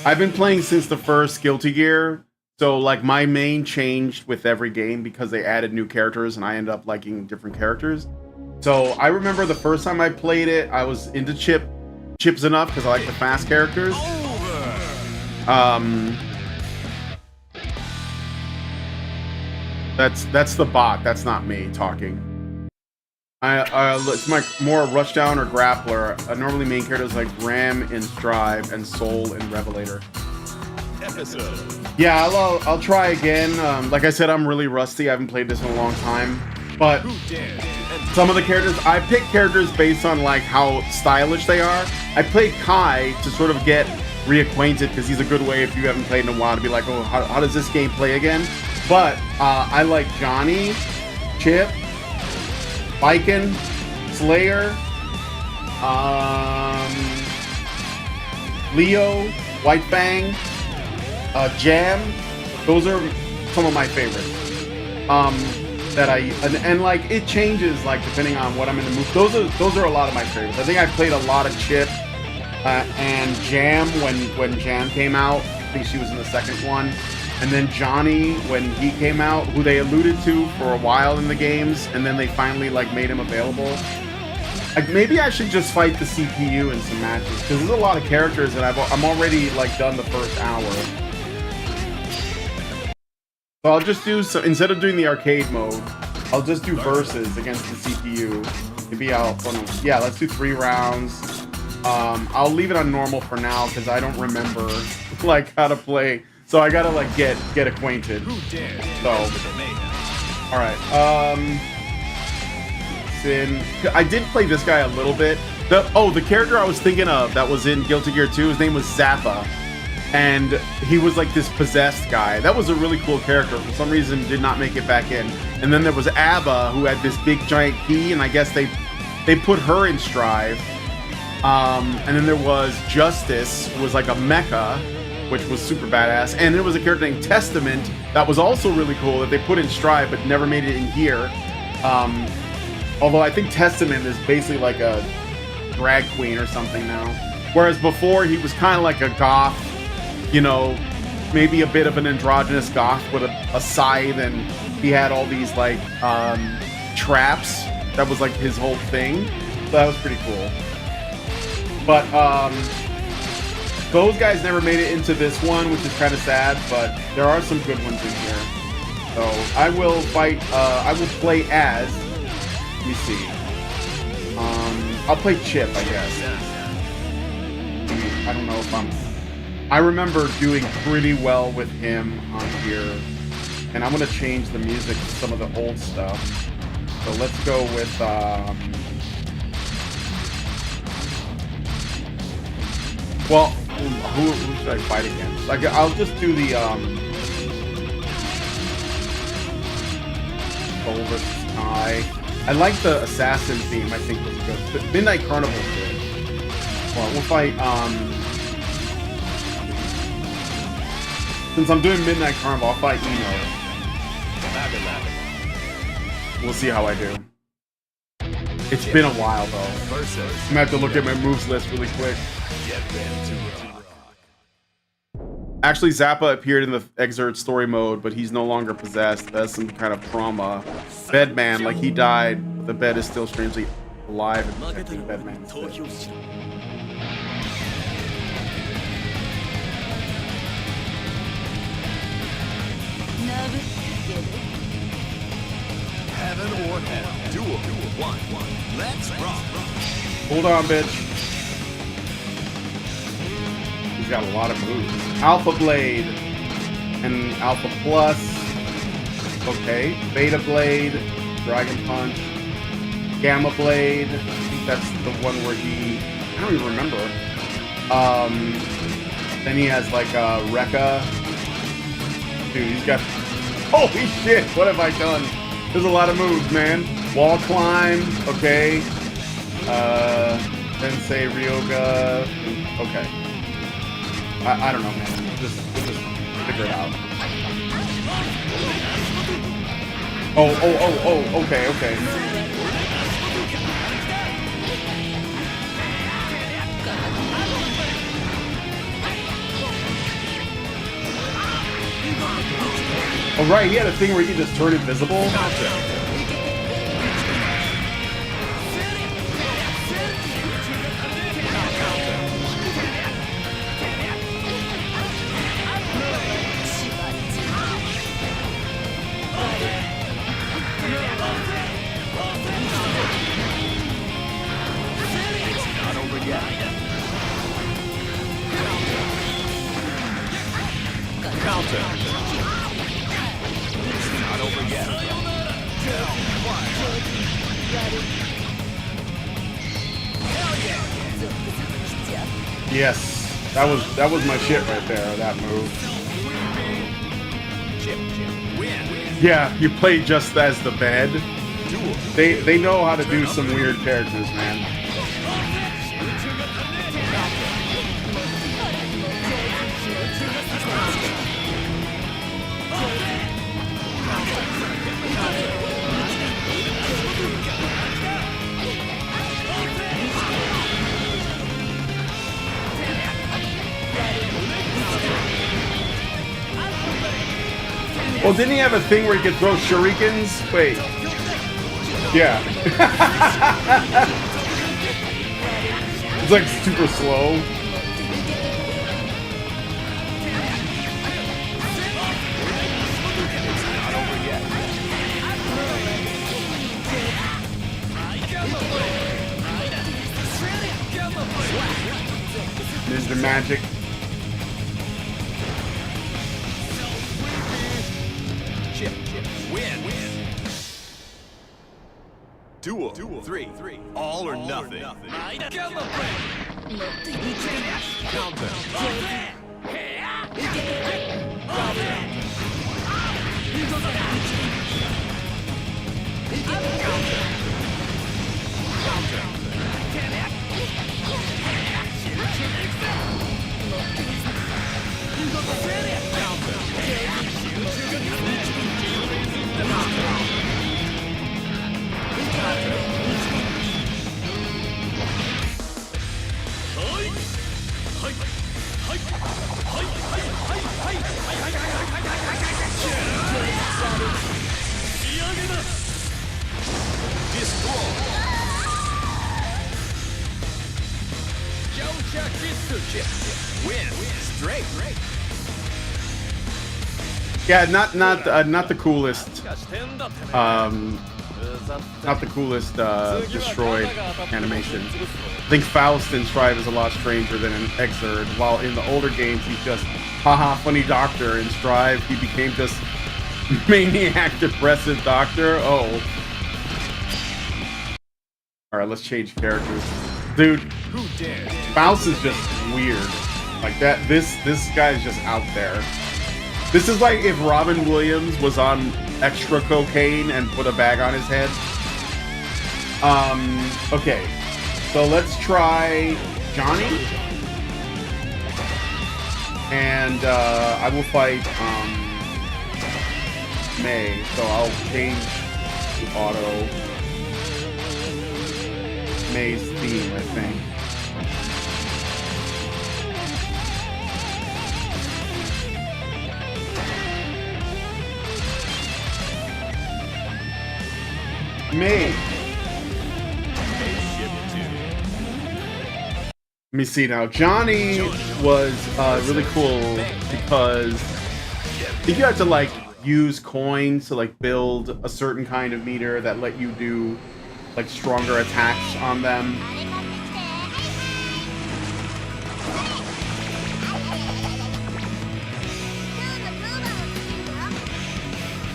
I've been playing since the first Guilty Gear. So like my main changed with every game because they added new characters and I ended up liking different characters. So I remember the first time I played it, I was into chips enough because I like the fast characters. That's the bot. That's not me talking. It's my more rushdown or grappler. Normally main characters like Ram in Strive and Soul in Revelator. Yeah, I'll try again. Like I said, I'm really rusty. I haven't played this in a long time. But some of the characters, I pick characters based on like how stylish they are. I played Kai to sort of get reacquainted because he's a good way if you haven't played in a while to be like, oh, how does this game play again? But I like Johnny, Chip, Baiken, Slayer, Leo, White Fang, Jam. Those are some of my favorites. That and like it changes like depending on what I'm in the mood. Those are a lot of my favorites. I think I played a lot of Chip and Jam when Jam came out. I think she was in the second one. And then Johnny, when he came out, who they alluded to for a while in the games, and then they finally like made him available. Like maybe I should just fight the CPU in some matches because there's a lot of characters and I'm already like done the first hour. So I'll just do instead of doing the arcade mode, I'll just do versus against the CPU. Maybe yeah, let's do 3 rounds. I'll leave it on normal for now because I don't remember like how to play. So I gotta like get acquainted. So, all right. Sin. I did play this guy a little bit. The character I was thinking of that was in Guilty Gear 2. His name was Zappa, and he was like this possessed guy. That was a really cool character. For some reason, did not make it back in. And then there was Abba, who had this big giant key, and I guess they put her in Strive. And then there was Justice, who was like a mecha, which was super badass. And there was a character named Testament that was also really cool that they put in Strive but never made it in Gear. Although I think Testament is basically like a drag queen or something now. Whereas before he was kind of like a goth, you know, maybe a bit of an androgynous goth with a scythe, and he had all these like traps. That was like his whole thing. So that was pretty cool. But those guys never made it into this one, which is kind of sad, but there are some good ones in here. So I will fight, I will play as, let me see. I'll play Chip, I guess. I don't know if I remember doing pretty well with him on here. And I'm gonna change the music to some of the old stuff. So let's go with, well, who should I fight against? Like, I'll just do the Soul vs. Kai. I like the assassin theme. I think was good. But Midnight Carnival is good. Well, we'll fight. Since I'm doing Midnight Carnival, I'll fight Eno. We'll see how I do. It's been a while though. I'm gonna have to look at my moves list really quick. Actually, Zappa appeared in the Xrd story mode, but he's no longer possessed. That's some kind of trauma. Bedman, like he died. The bed is still strangely alive and protecting Bedman. Heaven or hell. Duel. 1. Let's rock. Hold on, bitch. He's got a lot of moves. Alpha Blade and Alpha Plus. Okay. Beta Blade, Dragon Punch, Gamma Blade. I think that's the one where I don't even remember. Then he has like Rekka. Dude, he's got, holy shit, what have I done? There's a lot of moves, man. Wall climb, okay. Sensei Ryoga. Okay. I don't know, man. We'll just figure it out. Oh, okay. Oh right, he had a thing where he could just turn invisible. Yes, that was my shit right there. That move. Yeah, you play just as the bed. They know how to do some weird characters, man. Well, didn't he have a thing where he could throw shurikens? Wait. Yeah. It's like super slow. Ninja magic. Duel 3. All or nothing. Counter. Yeah, not the coolest. Not the coolest destroyed animation. I think Faust in Strive is a lot stranger than in Xrd. While in the older games, he's just haha funny doctor. In Strive, he became just maniac depressive doctor. Oh. All right, let's change characters, dude. Faust is just weird. Like that. This guy is just out there. This is like if Robin Williams was on extra cocaine and put a bag on his head. Okay. So let's try Johnny. And I will fight May. So I'll change to auto May's theme, I think. May. Let me see now. Johnny was really cool because I think you had to like use coins to like build a certain kind of meter that let you do like stronger attacks on them.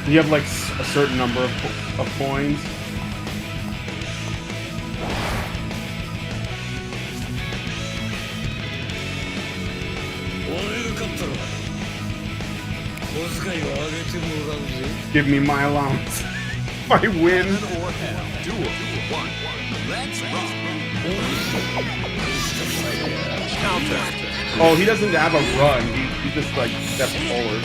You have like a certain number of coins. Give me my allowance. If I win. Oh, he doesn't have a run. He just like steps forward.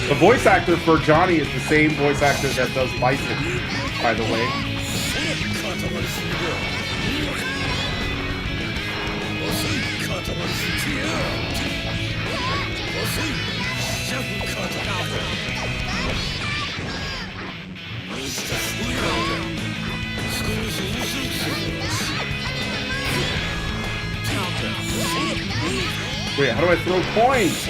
The voice actor for Johnny is the same voice actor that does Bison, by the way. Wait, how do I throw coins?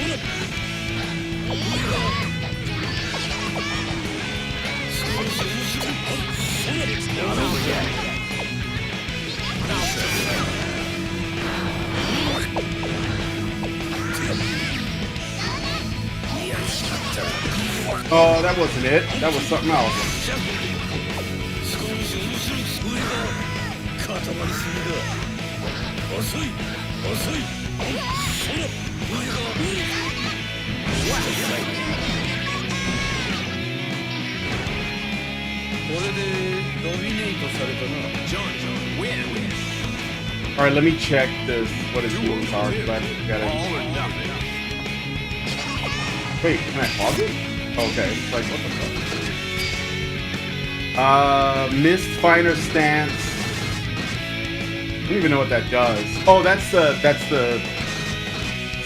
Oh, that wasn't it. That was something else. All right, let me check this. What his moves are? Because I forgot it. Wait, can I pause it? Okay, it's like what the fuck? Mist Finder Stance. I don't even know what that does. Oh, that's the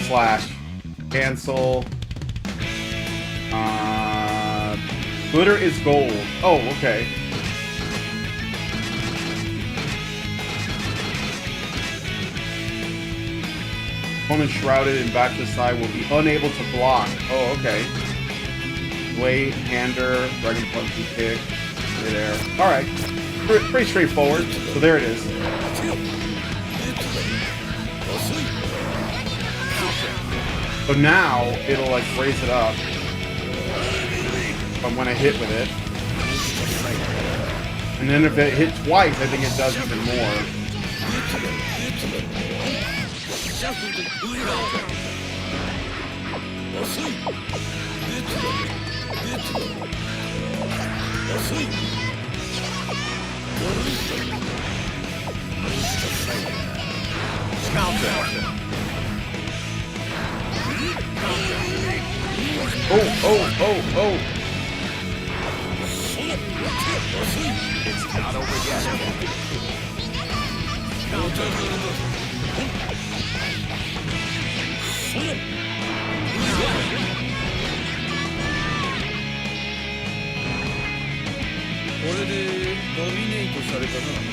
slash. Cancel. Glitter is gold. Oh, okay. Opponent shrouded in back to side will be unable to block. Oh, okay. Weight, hander, dragon punch and kick. Right there. Alright. Pretty straightforward. So there it is. So now it'll like raise it up. But when I hit with it. And then if it hit twice, I think it does even more. Oh. It's not over yet.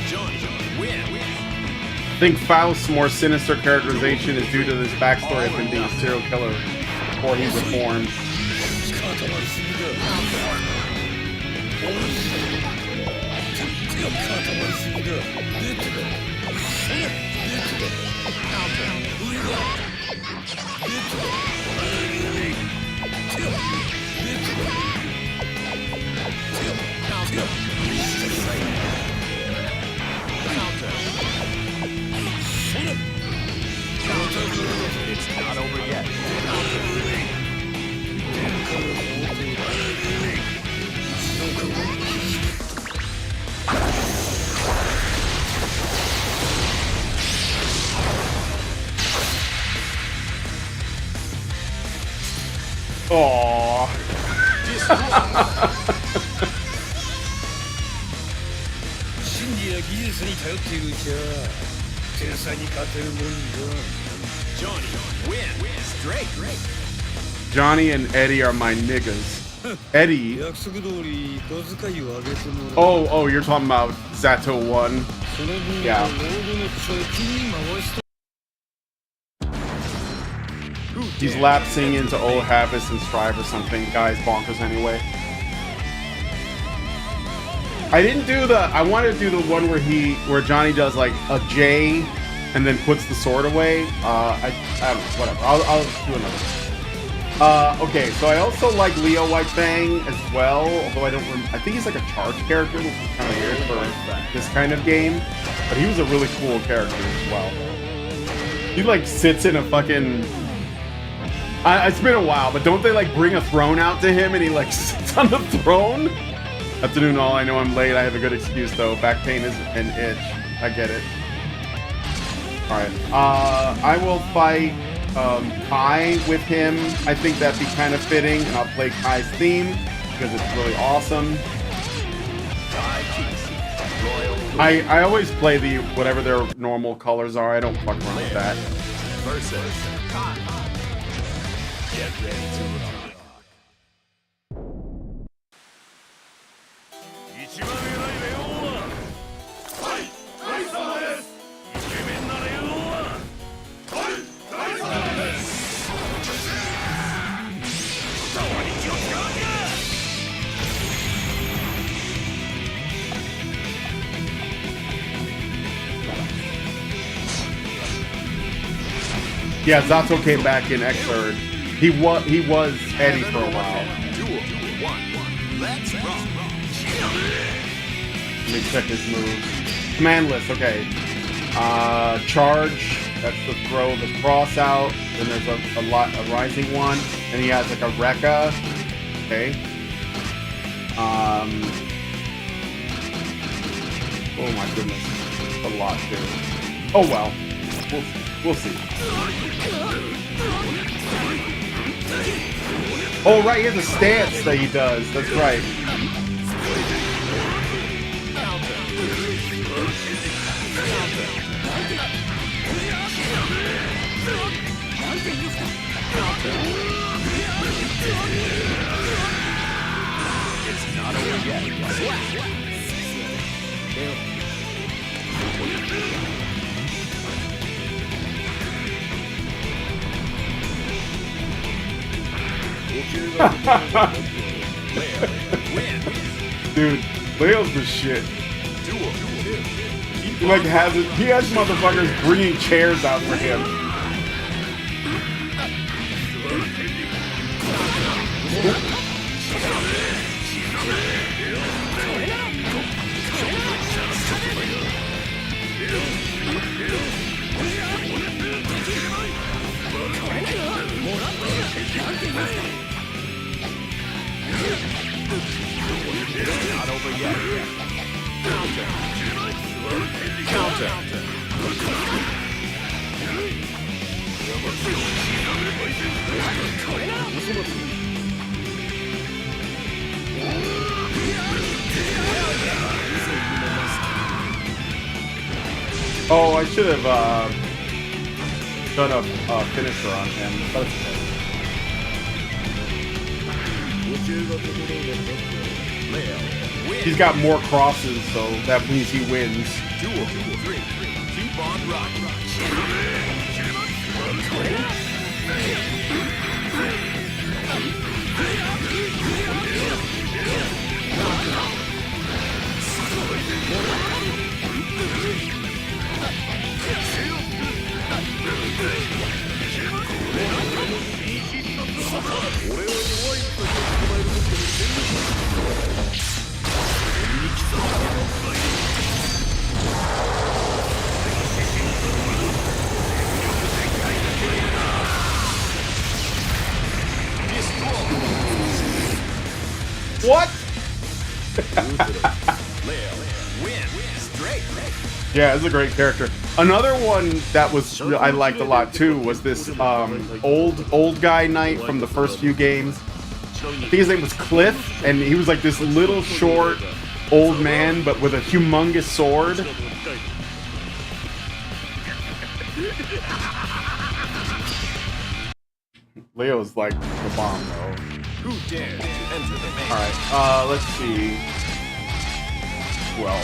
Johnny, I think Faust's more sinister characterization is due to this backstory of him being a serial killer before he reformed. It's not over yet. Aww. Johnny, win. Straight. Johnny and Eddie are my niggas. Eddie. Oh, you're talking about Zato 1. Yeah. He's lapsing into old habits and strive or something. Guy's bonkers anyway. I didn't do I wanted to do the one where Johnny does like a J and then puts the sword away. Whatever. I'll do another one. Okay, so I also like Leo Whitefang as well, although I think he's like a charge character, which is kind of weird for this kind of game. But he was a really cool character as well. He like sits in a fucking... it's been a while, but don't they like bring a throne out to him and he like sits on the throne? Afternoon all, I know I'm late. I have a good excuse though. Back pain is an itch. I get it. Alright. I will fight Kai with him. I think that'd be kind of fitting, and I'll play Kai's theme because it's really awesome. I always play whatever their normal colors are. I don't fuck around with that. Versus Yeah, Zato came back in Xrd. He was Eddie for a while. Let me check his moves. Command list, okay. Charge, that's the throw the cross out. Then there's a rising one. And he has like a Rekka. Okay. Oh my goodness. A lot too. Oh well. We'll see. Oh right, he has a stance that he does. That's right. It's not over yet. Dude, Leo's the shit. He like he has motherfuckers bringing chairs out for him. Not over yet. Counter. Oh, I should have done a finisher on him, but it's okay. He's got more crosses, so that means he wins. Keep on rocking. What? Yeah, it's a great character. Another one that was I liked a lot too was this old guy knight from the first few games. I think his name was Cliff, and he was like this little short old man, but with a humongous sword. Leo's like the bomb though. Who dares to enter the main? Alright, let's see. Well,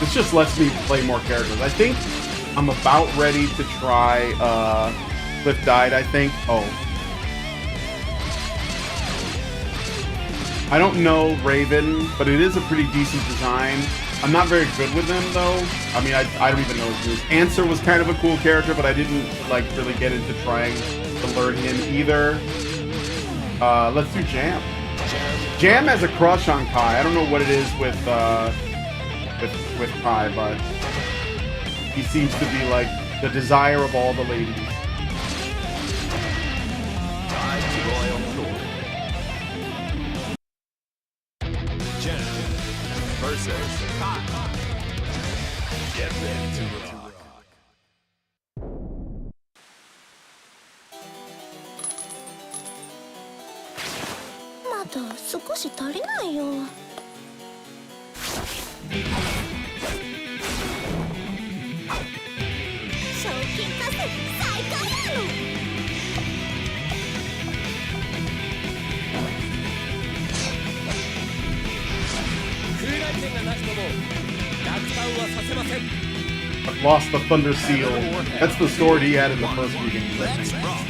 this just lets me play more characters. I think I'm about ready to try Cliff died, I think. Oh. I don't know Raven, but it is a pretty decent design. I'm not very good with them though. I mean, I don't even know his moves. Answer was kind of a cool character, but I didn't like really get into trying to learn him either. Let's do Jam. Jam has a crush on Kai. I don't know what it is with Kai, but he seems to be like the desire of all the ladies. Jam versus Kai. Get ready to rock. まだ少し足りないよ。賞金稼ぎ最高やの。I've lost the Thunder Seal. That's the sword he had in the first few games. Let's rock.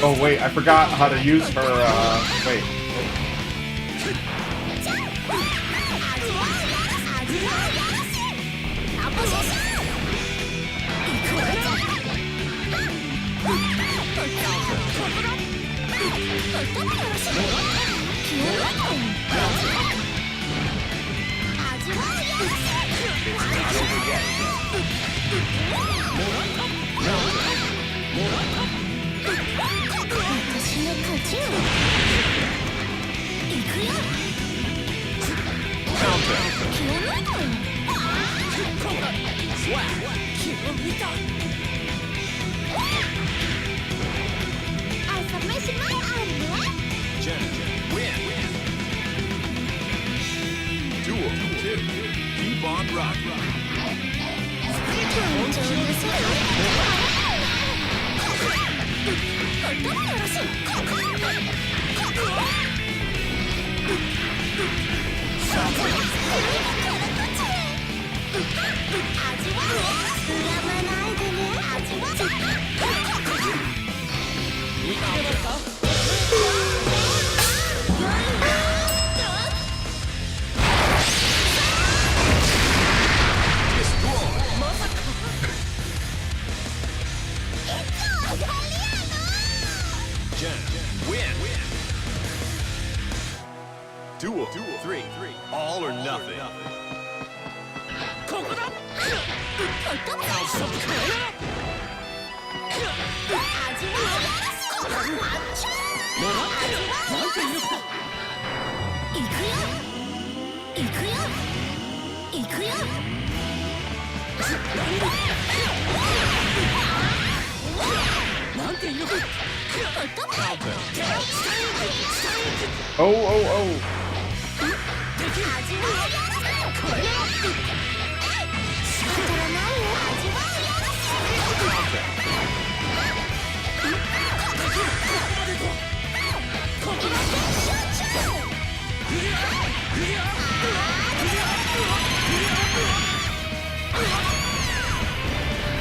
Oh wait, I forgot how to use her, wait. Duel 2. Keep on rocking. Duel 3. All or nothing. Oh.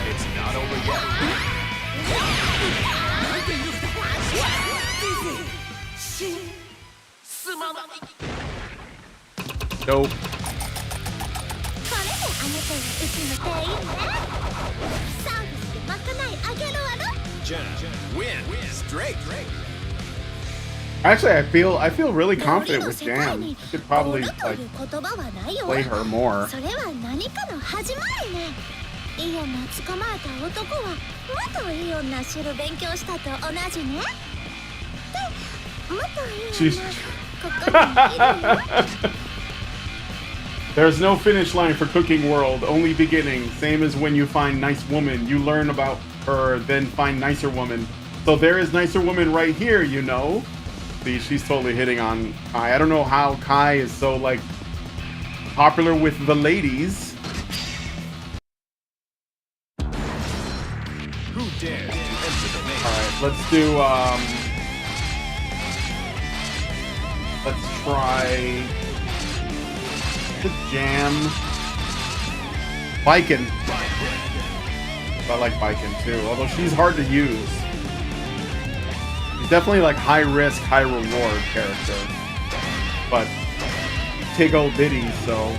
It's not over yet. Nope. Win. Straight. Actually, I feel really confident with Jam. I could probably like play her more. She's There's no finish line for Cooking World, only beginning. Same as when you find nice woman. You learn about her, then find nicer woman. So there is nicer woman right here, you know? See, she's totally hitting on Kai. I don't know how Kai is so, like, popular with the ladies. Who dares to enter the main? Alright, let's do, let's try the Jam. Baiken. I like Baiken too, although she's hard to use. She's definitely like high risk, high reward character. But take old ditties, so.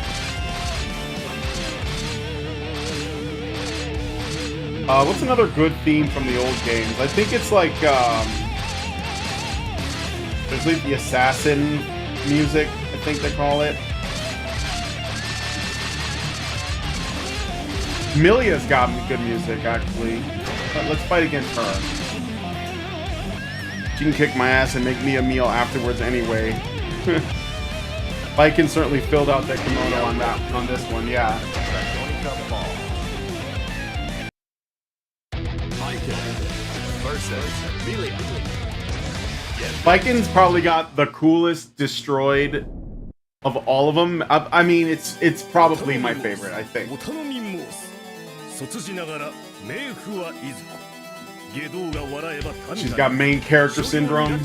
What's another good theme from the old games? I think it's like there's like the assassin music, I think they call it. Milia's got good music, actually. But let's fight against her. She can kick my ass and make me a meal afterwards anyway. Baiken certainly filled out that kimono on this one, yeah. Baiken's probably got the coolest destroyed of all of them. I mean, it's probably my favorite, I think. She's got main character syndrome.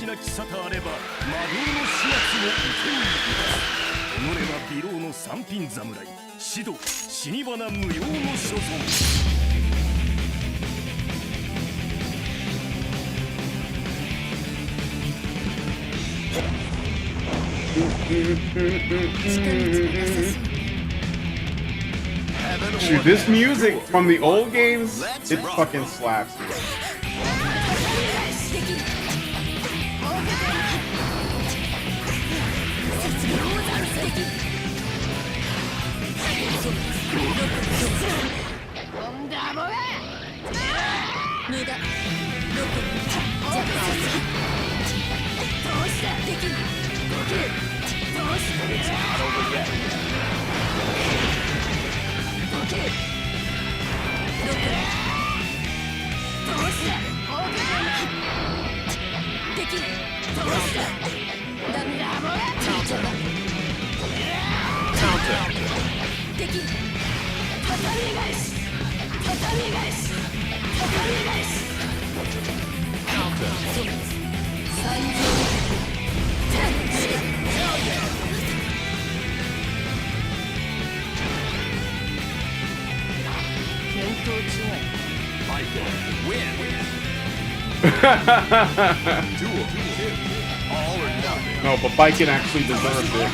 Dude, this music from the old games, it fucking slaps. It's not over yet. No, but Baiken actually deserved it.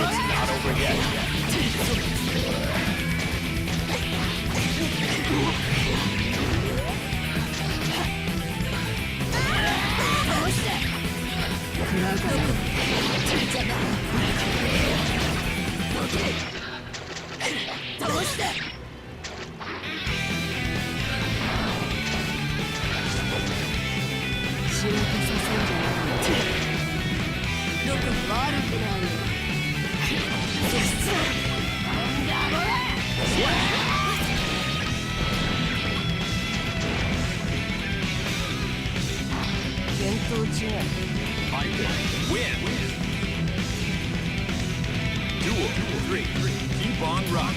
It's not over yet. Keep on rock.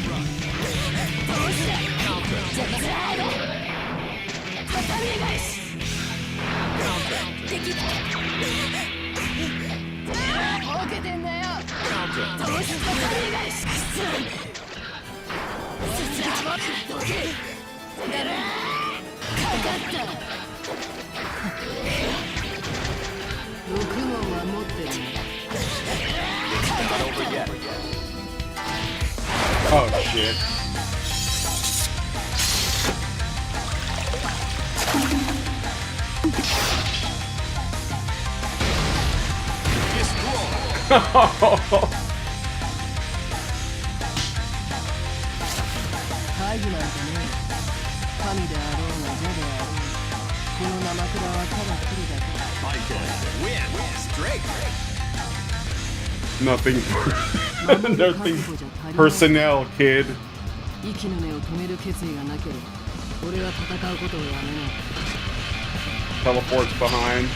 Oh shit. Nothing. Nothing personnel, kid. Teleports behind.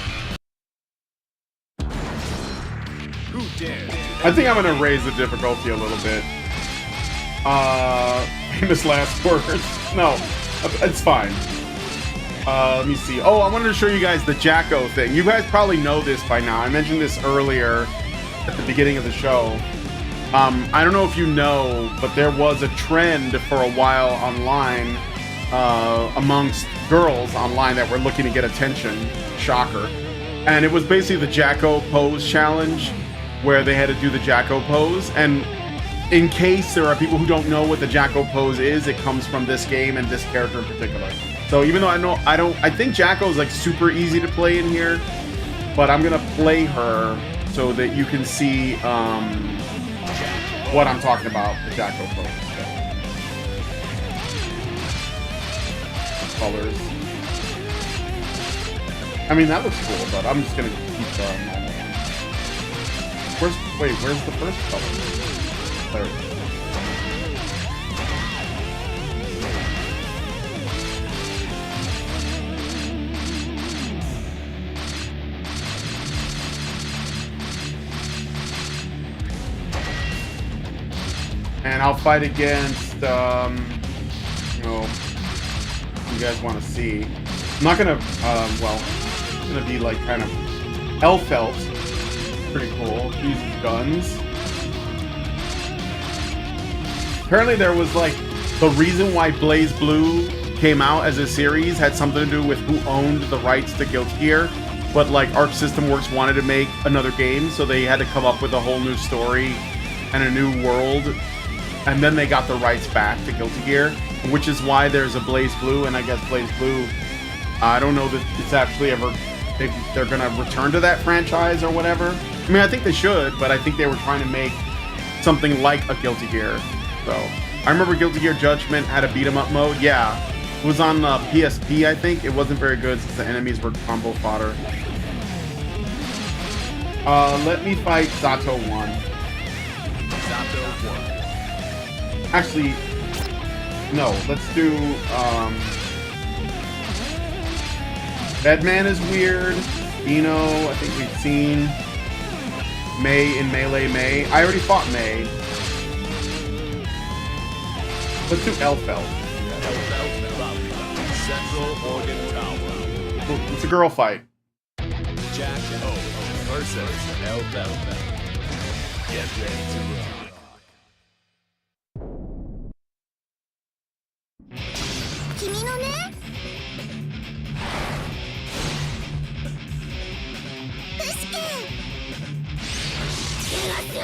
I think I'm gonna raise the difficulty a little bit. Famous last words. No, it's fine. Let me see. Oh, I wanted to show you guys the Jacko thing. You guys probably know this by now. I mentioned this earlier at the beginning of the show. I don't know if you know, but there was a trend for a while online amongst girls online that were looking to get attention. Shocker. And it was basically the Jacko pose challenge, where they had to do the Jacko pose. And in case there are people who don't know what the Jacko pose is, it comes from this game and this character in particular. So even though I think Jacko is like super easy to play in here, but I'm gonna play her so that you can see what I'm talking about, the Jacko pose. Colors. I mean, that looks cool, but I'm just gonna keep the normal one. Where's the first color? There it is. And I'll fight against, you know, you guys want to see. I'm not gonna, well, it's gonna be like kind of Elfelt. Pretty cool. Uses guns. Apparently there was like, the reason why Blaze Blue came out as a series had something to do with who owned the rights to Guilty Gear. But like Arc System Works wanted to make another game, so they had to come up with a whole new story and a new world. And then they got the rights back to Guilty Gear, which is why there's a Blaze Blue, and I guess Blaze Blue, I don't know that it's actually ever, they're gonna return to that franchise or whatever. I mean, I think they should, but I think they were trying to make something like a Guilty Gear. So, I remember Guilty Gear Judgment had a beat 'em up mode. Yeah, it was on PSP, I think. It wasn't very good since the enemies were combo fodder. Let me fight Sato 1. Actually, no, let's do, Bedman is weird. Eno, I think we've seen. May in Melee May. I already fought May. Let's do Elfelt. Central Organ Tower. It's a girl fight. Jack O versus Elfelt. Get ready to rock. 君のねプシケンつけますよ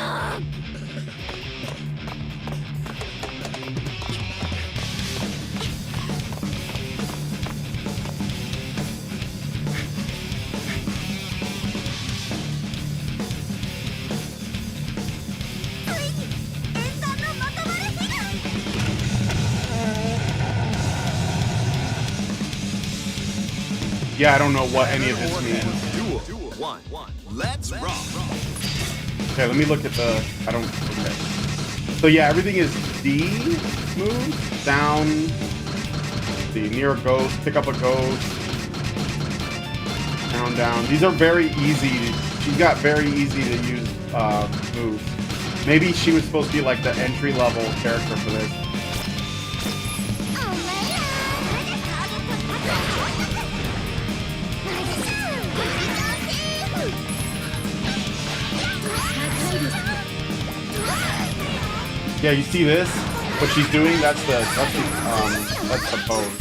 Yeah, I don't know what any of this means. Duel 1. Let's rock. Okay, let me look at the... I don't... Okay. So yeah, everything is D moves. Down. Let's see, near a ghost. Pick up a ghost. Down, down. These are very easy. She's got very easy to use moves. Maybe she was supposed to be like the entry-level character for this. Yeah, you see this? What she's doing? That's the pose.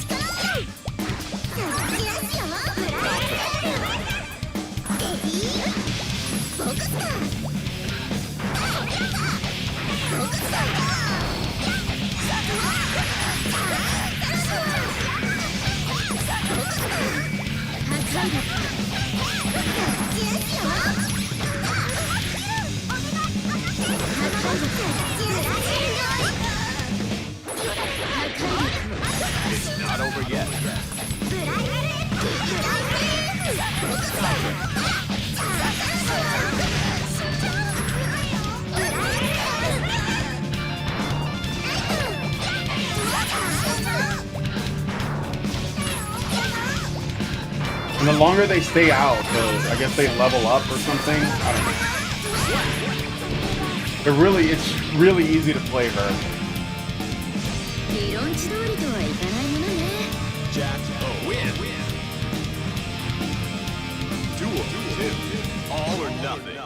It's not over yet. And the longer they stay out, I guess they level up or something. I don't know. It's really easy to play her. Jack O win. Duel 2. All or nothing.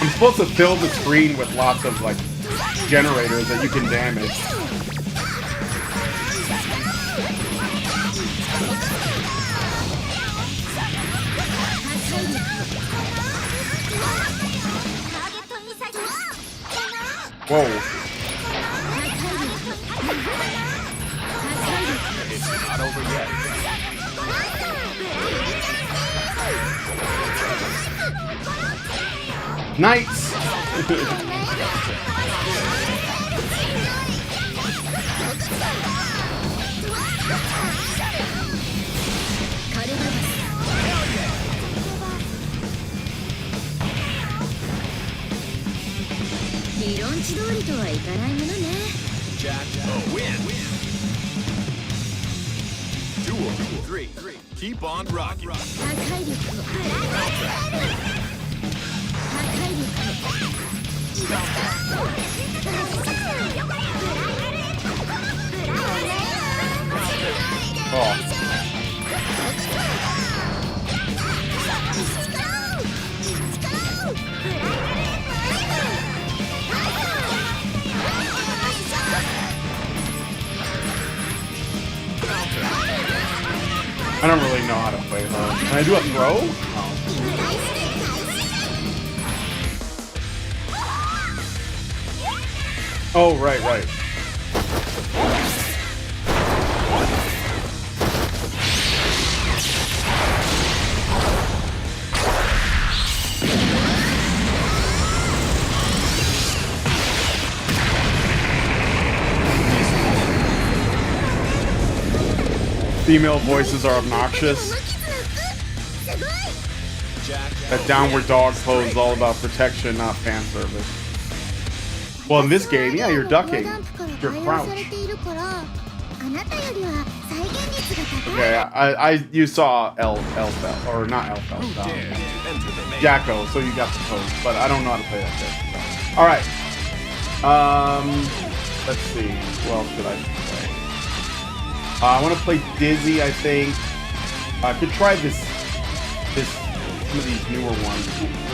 I'm supposed to fill the screen with lots of like generators that you can damage. Whoa. It's not over yet. Knights! とはいかないものね。 Jack, win. Duel 3. Keep on rocking. 破壊力を破壊力I don't really know how to play her. Can I do a throw? Oh, right, right. Female voices are obnoxious. That downward dog pose is all about protection, not fan service. Well, in this game, yeah, you're ducking. You're crouched. Okay, you saw Elfel, or not Elfel, Jacko, so you got the pose, but I don't know how to play that game. All right. Let's see. Who else should I play? I want to play Dizzy, I think. I could try some of these newer ones.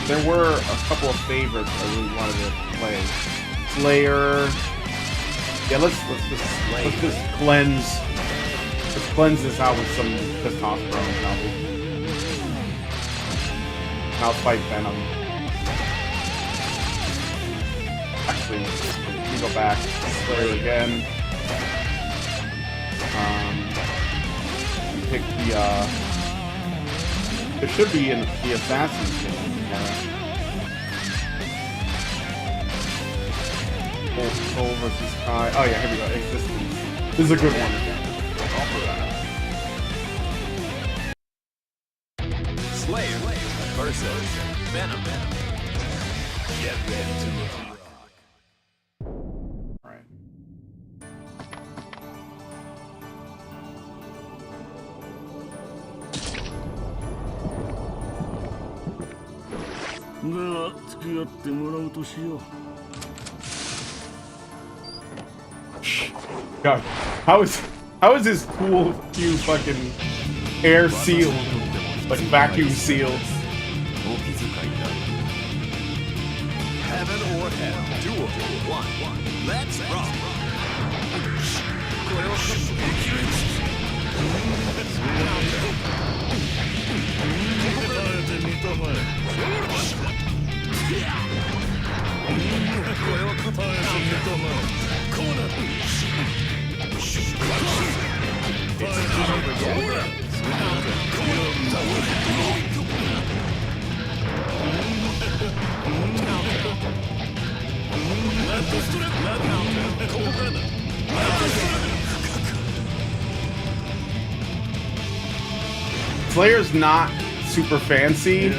There were a couple of favorites I really wanted to play. Slayer. Yeah, let's just cleanse. Let's cleanse this out with some testosterone. And I'll fight Venom. Actually, let me go back. Slayer again. Pick the there should be in the assassin thing. Soul versus Kai. Oh yeah, here we go. Existence. This is a good one. Slayer versus Venom. Get ready to rock. All right. God, how is this cool cute fucking air sealed, like vacuum sealed? Heaven or hell. Duel 1. Let's rock. Slayer's not super fancy.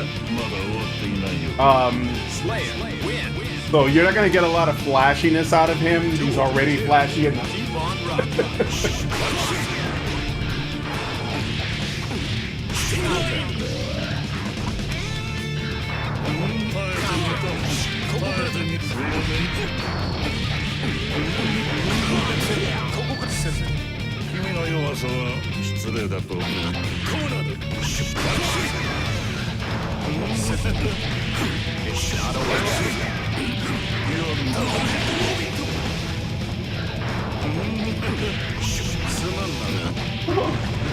So you're not gonna get a lot of flashiness out of him. He's already flashy enough.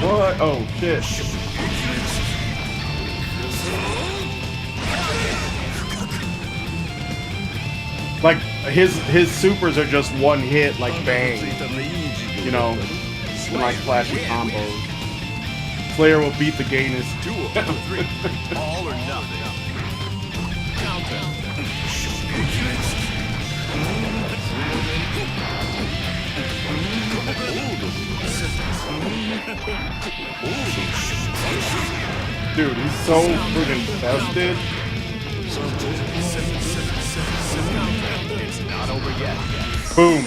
What? Oh shit. Like his supers are just one hit, like bang. You know, like flashy combos. Slayer will beat the gayness. Duel 3. All or nothing. Countdown. Dude, he's so freaking bested. It's not over yet. Boom.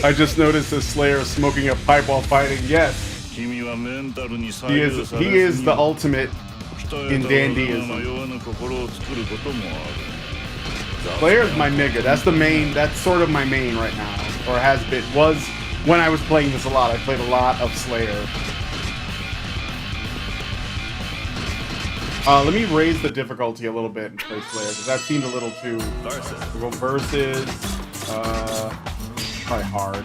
I just noticed the Slayer smoking a pipe while fighting. Yes. He is the ultimate in dandyism. Slayer's my nigga. That's the main, that's sort of my main right now. Or has been, was when I was playing this a lot. I played a lot of Slayer. Let me raise the difficulty a little bit and play Slayer, because that seemed a little too... We'll go versus... probably hard.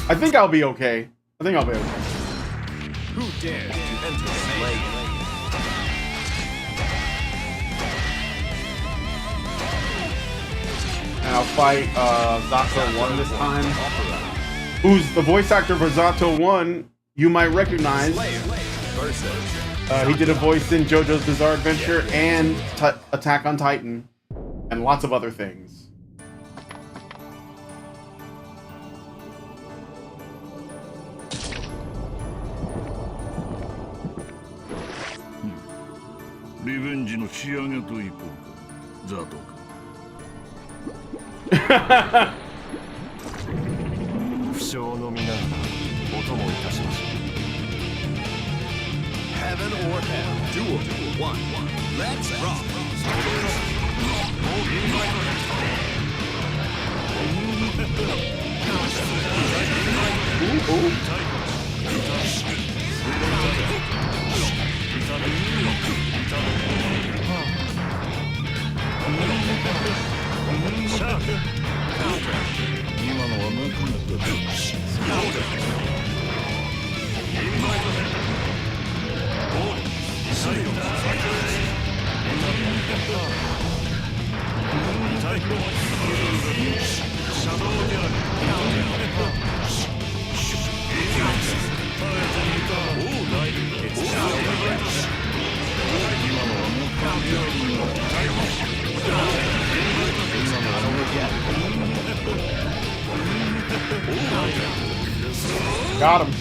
I think I'll be okay. I think I'll be okay. Who dares to enter Slayer? And I'll fight Zato 1 this time. Who's the voice actor for Zato 1, you might recognize. He did a voice in JoJo's Bizarre Adventure and Attack on Titan. And lots of other things. Heaven or hell. Duel 1. Let's rock. Got him.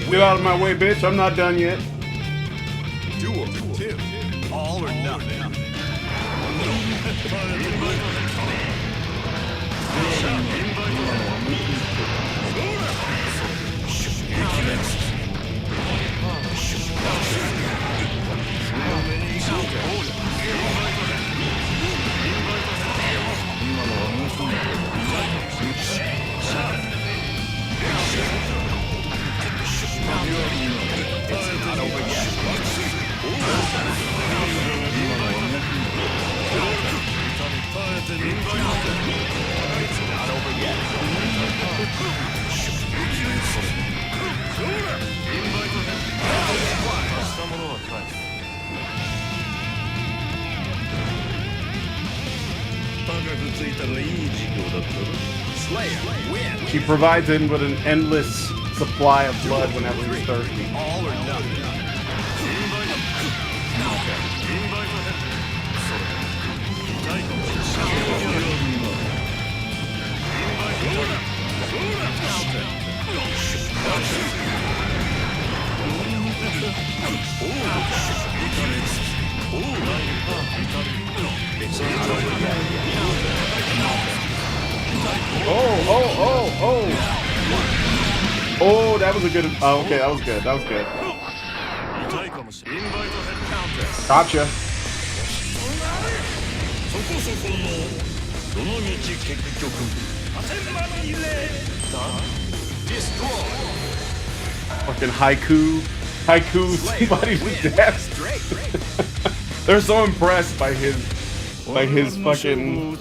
Get out of my way, bitch. I'm not done yet. Duel 2. All or nothing. It's not over yet. It's not over yet. Slayer wins. She provides him with an endless supply of blood whenever he's thirsty. All or nothing. Oh, that was a good. Oh, okay, that was good. That was good. Gotcha. Fucking haiku somebody to death. They're so impressed by his fucking.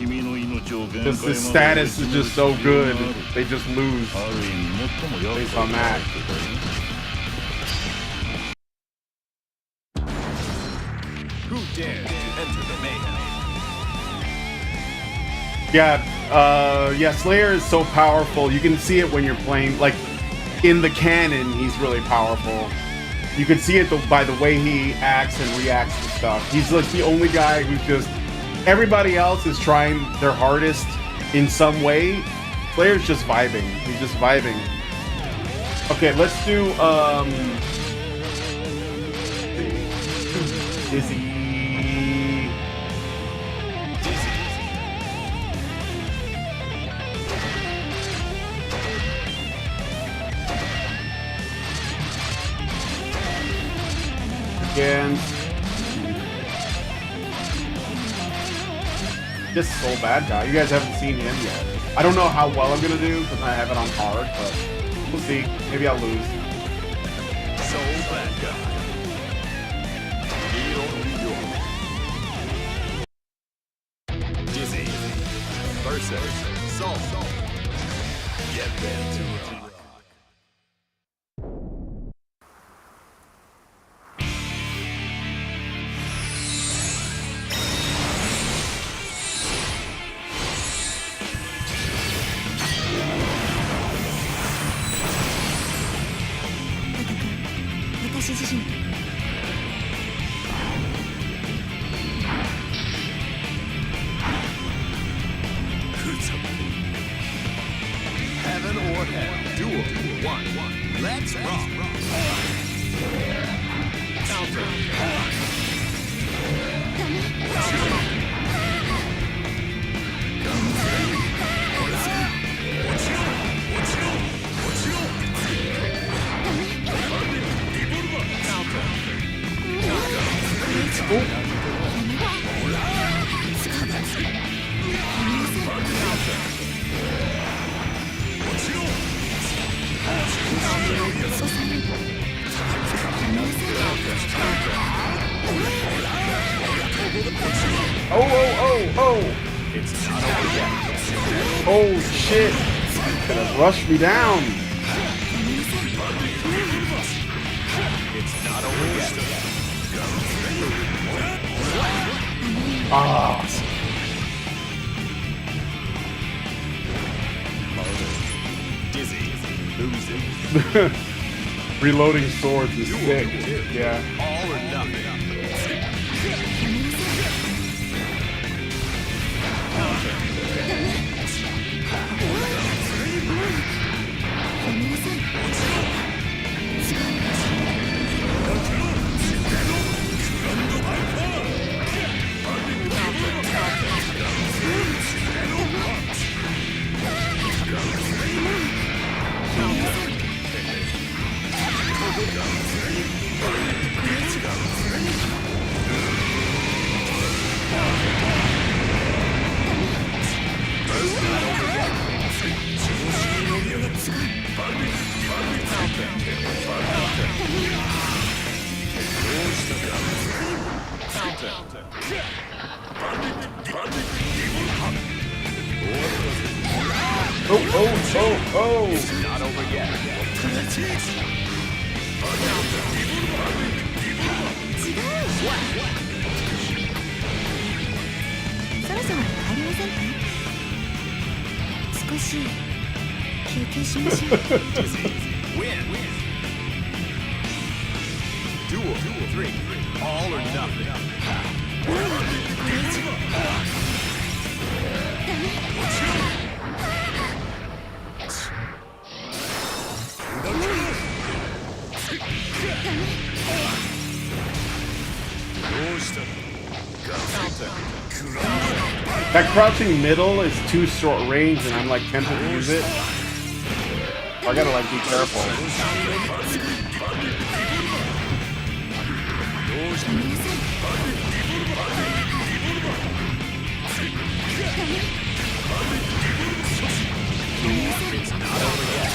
Just the status is just so good. They just lose based on that. Who dares to enter the mayhem? Yeah, Slayer is so powerful. You can see it when you're playing. Like, in the canon, he's really powerful. You can see it by the way he acts and reacts to stuff. He's like the only guy who's just... Everybody else is trying their hardest in some way. Flair's just vibing. He's just vibing. Okay, let's do, Dizzy. Again. This is so bad guy. You guys haven't seen him yet. I don't know how well I'm gonna do because I have it on hard, but we'll see. Maybe I'll lose. So bad guy. Dizzy versus Soul. Get ready to rock. Heaven or hell. Duel. One. Let's rock. Counter. Oh! It's not over yet. Oh shit! He's gonna rush me down. It's not over yet. Ah. Dizzy losing. Reloading swords is sick. Yeah. All or nothing. Oh! It's not over yet. Dizzy win. Duel 3. All or nothing. That crouching middle is too short range, and I'm like tempted to use it. I gotta like be careful. It's not over yet.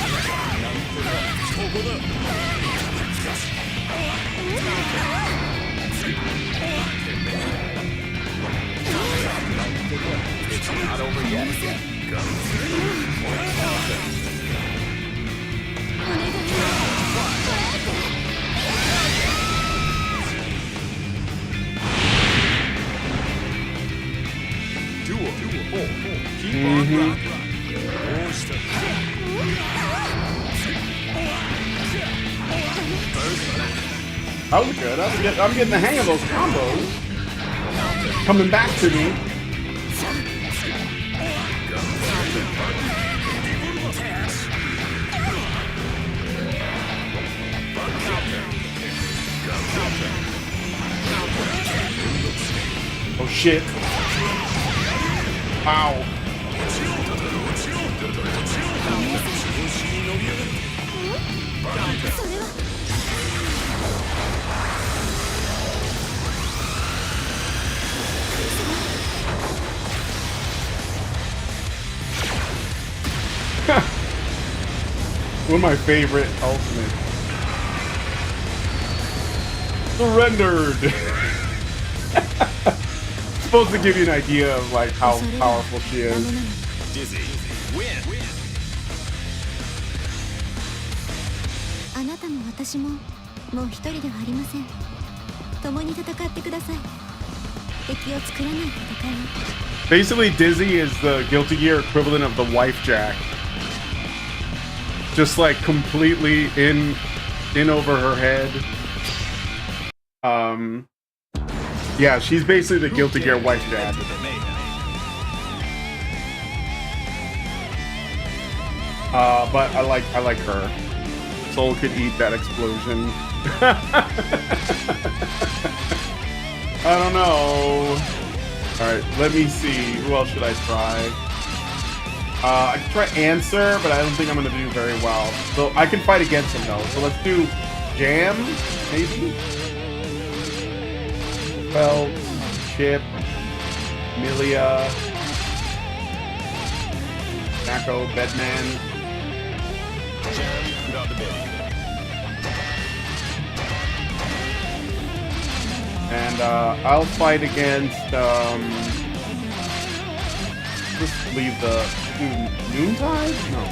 It's not over yet. Duel 4. Keep on rocking. good. I'm getting the hang of those combos. Coming back to me. Oh shit. Wow. One of my favorite ultimates. Surrendered. Supposed to give you an idea of like how powerful she is. Dizzy, win. あなたも私ももう一人ではありません。共に戦ってください。敵を作らない戦いを。Basically, Dizzy is the Guilty Gear equivalent of the wife jack. Just like completely in over her head. Yeah, she's basically the Guilty Gear wife jack. But I like her. Soul could eat that explosion. I don't know. Alright, let me see. Who else should I try? I can try Answer, but I don't think I'm going to do very well. So I can fight against him though. So let's do Jam, maybe? Belt, Chip, Milia, Nako, Bedman. And I'll fight against just leave the Noontide? No.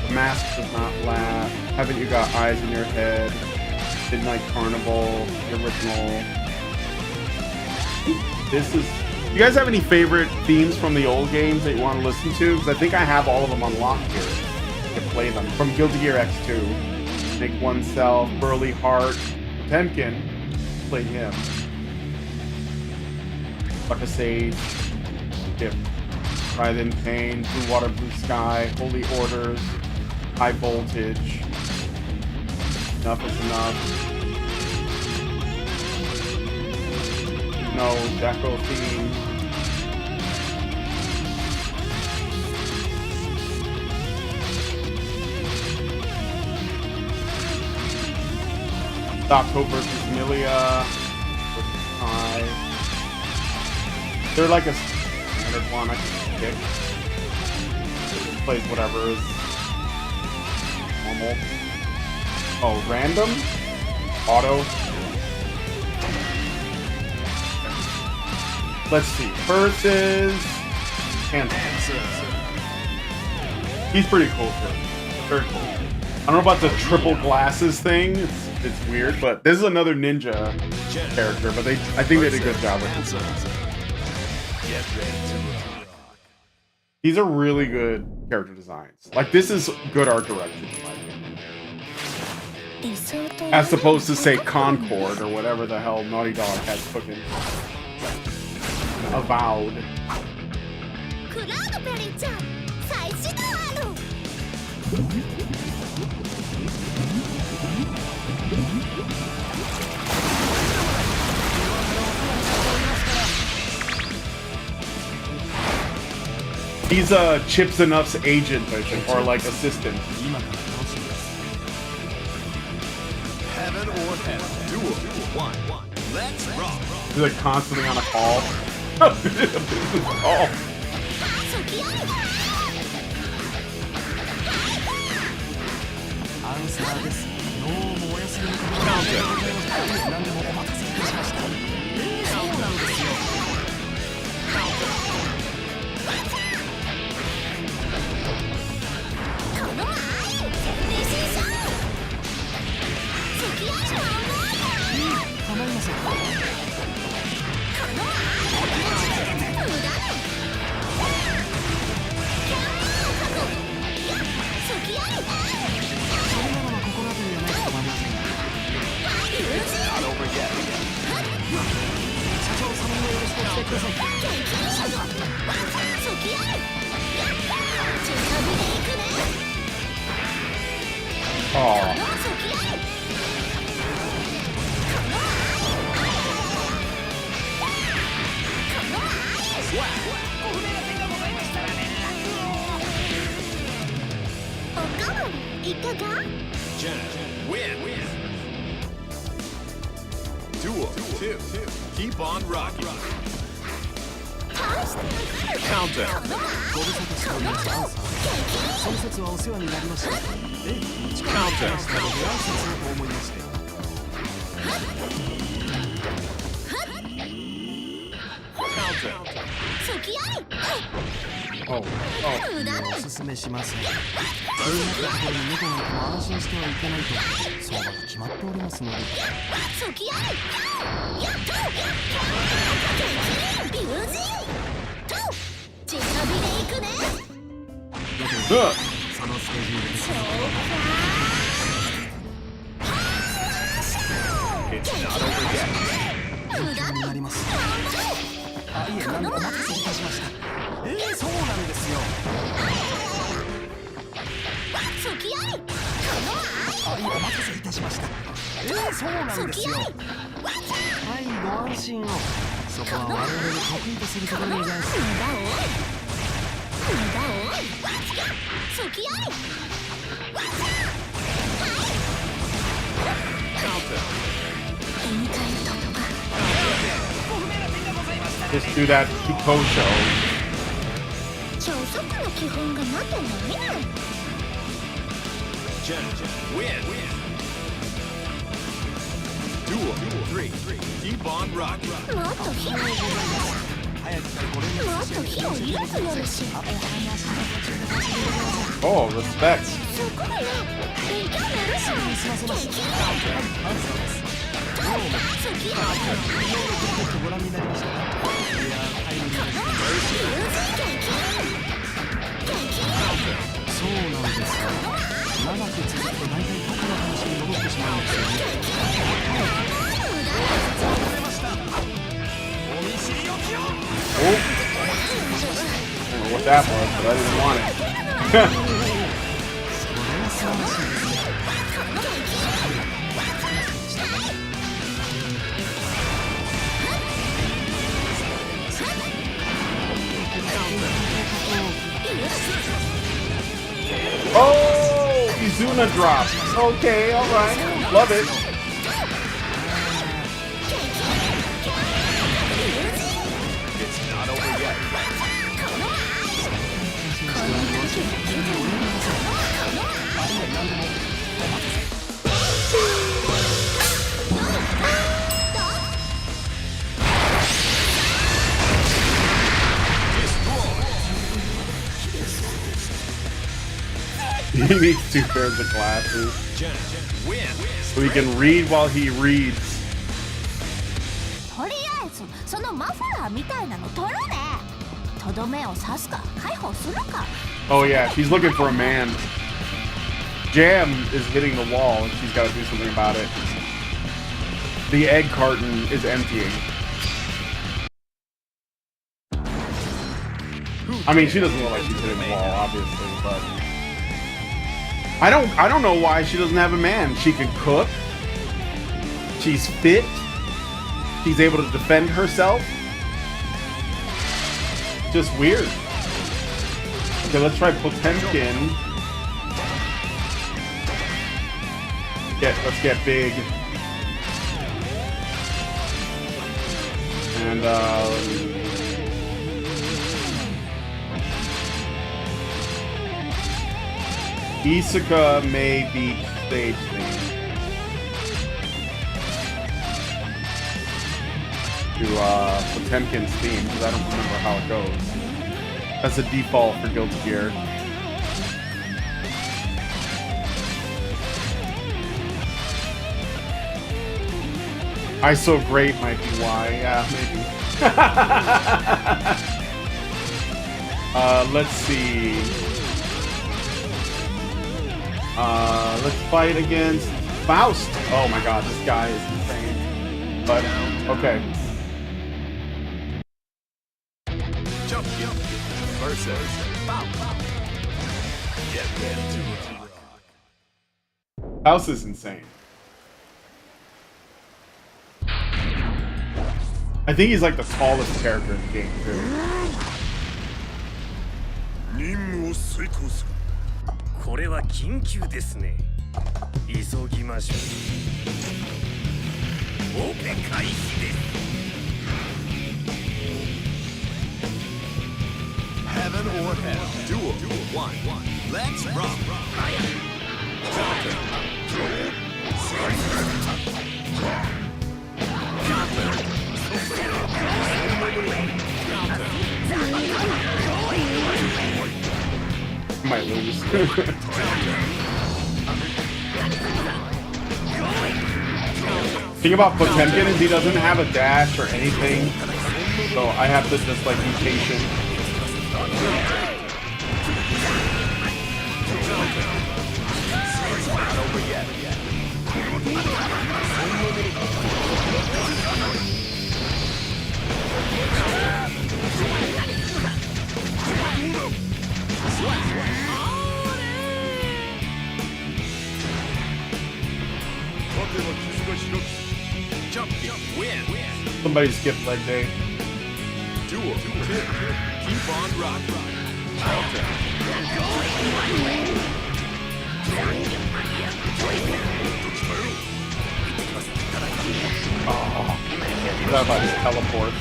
The mask does not laugh. Haven't you got eyes in your head? Midnight Carnival, the original. This is. You guys have any favorite themes from the old games that you want to listen to? Because I think I have all of them unlocked here. I can play them. From Guilty Gear X2. Make Oneself, Burly Heart, Potemkin. Played him. Like a Sage. Skip. Writhe in Pain, Blue Water, Blue Sky, Holy Orders, High Voltage. Enough is enough. No, Deco theme. Octo versus Milia. They're like a standard one I can pick. Plays whatever is normal. Oh, random? Auto? Let's see. Versus Answer. He's pretty cool too. Very cool. I don't know about the triple glasses thing. It's weird, but this is another ninja character, but I think they did a good job with it. These are really good character designs. Like, this is good art direction, in my opinion. As opposed to, say, Concord or whatever the hell Naughty Dog has fucking avowed. He's Chips Enough's agent, or like assistant. Heaven or hell. Duel 1. Let's rock. He's like constantly on a call. A business call. Duel 2. Keep on rocking. Counter. Oh, おすすめしません。そういうところに猫なんかも安心してはいけないと相場が決まっておりますので。そのスケジュールです。勉強になります。あ、いえ、お待たせいたしました。そうなんですよ。あ、いえ、お待たせいたしました。そうなんですよ。はい、ご安心を。そこは我々の得意とするところでございます。Just do that Kikosho. Win. Duel 3. Keep on rocking. Oh, respect. Oh. I don't know what that was, but I didn't want it. Oh, Izuna drop. Okay, alright. Love it. It's not over yet. He needs 2 pairs of glasses so he can read while he reads. Oh yeah, she's looking for a man. Jam is hitting the wall and she's got to do something about it. The egg carton is emptying. I mean, she doesn't look like she's hitting the wall, obviously, but I don't know why she doesn't have a man. She can cook. She's fit. She's able to defend herself. Just weird. Okay, let's try Potemkin. Let's get big. And Isuka may beat stage theme to Potemkin's theme, because I don't remember how it goes. That's a default for Guilty Gear. I So Great might be why, yeah, maybe. Let's see. Let's fight against Faust. Oh my god, this guy is insane. But, okay. Get ready to rock. House is insane. I think he's like the tallest character in the game too. 任務を遂行する。これは緊急ですね。急ぎましょう。オペ開始です。Heaven or hell. Duel. One. Let's rock. Might lose. Thing about Potemkin is he doesn't have a dash or anything, so I have to just like be patient. Somebody skipped leg day. Duel. Keep on rocking. Oh, forgot about his teleport.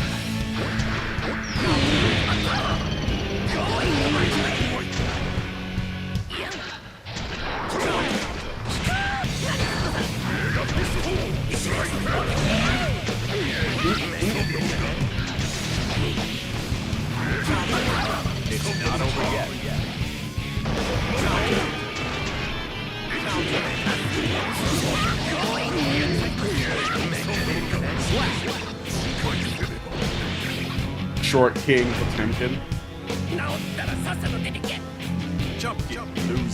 It's not over yet. Short King Potemkin.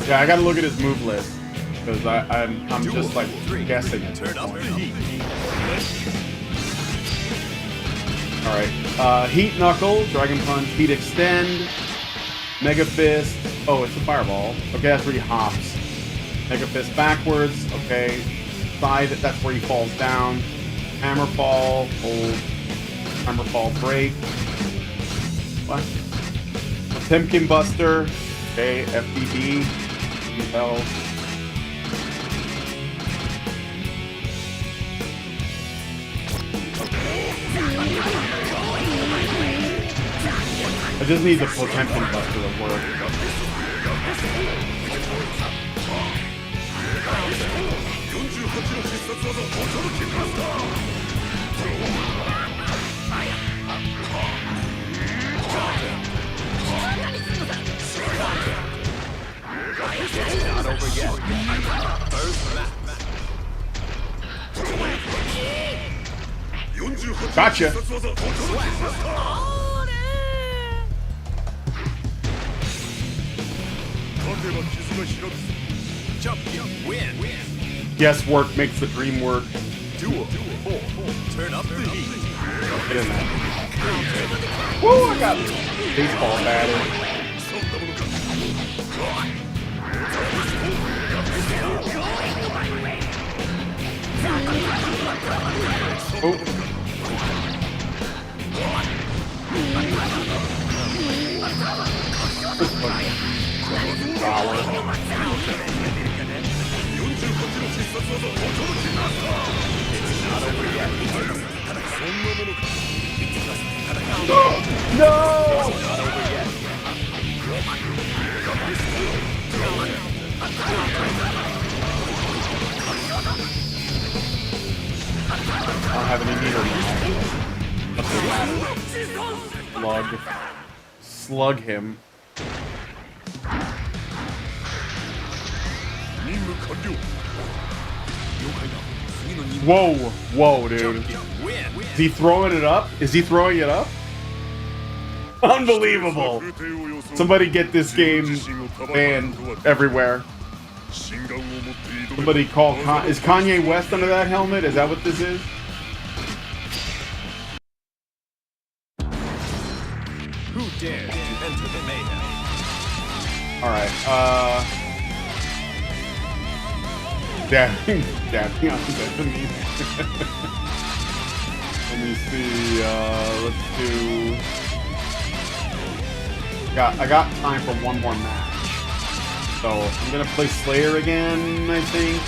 Yeah, I gotta look at his move list because I'm just like guessing it. Turn up the heat. All right, Heat Knuckle, Dragon Punch, Heat Extend, Mega Fist. Oh, it's a fireball. Okay, that's where he hops. Mega Fist backwards. Okay, side. That's where he falls down. Hammer Fall, hold. Hammer Fall, break. What? Potemkin Buster. Okay, FDB. DUEL. I just need the Potemkin Buster to work. Not over yet. First match. Gotcha. Guesswork makes the dream work. Duel. Turn up the heat. Get in there. Woo, I got baseball batted. Oh. No! I don't have any meter now. Slug him. Whoa, dude. Is he throwing it up? Is he throwing it up? Unbelievable. Somebody get this game banned everywhere. Somebody call is Kanye West under that helmet? Is that what this is? Who dares to enter the mayhem? Alright, dabbing on Bethany. Let me see, let's do... I got time for one more match. So, I'm gonna play Slayer again, I think.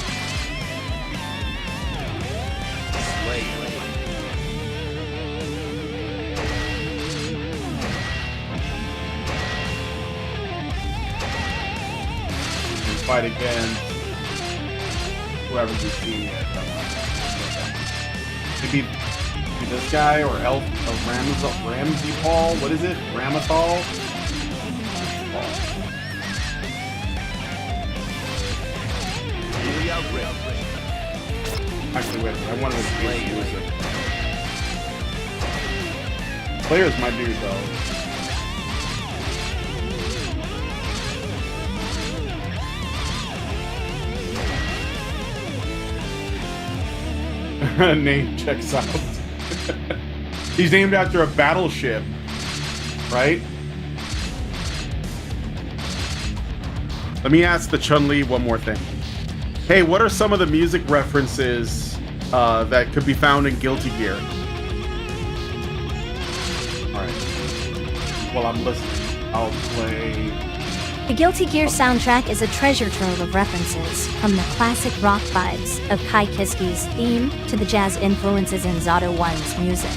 Fight against whoever you see. Maybe this guy or Elf or Ramsey Paul. What is it? Ramathal? Actually, wait. I wanted to play music. Player's my dude, though. Name checks out. He's named after a battleship, right? Let me ask the Chun-Li one more thing. Hey, what are some of the music references that could be found in Guilty Gear? Alright. Well, I'm listening. I'll play... The Guilty Gear soundtrack is a treasure trove of references, from the classic rock vibes of Kai Kiski's theme to the jazz influences in Zato 1's music.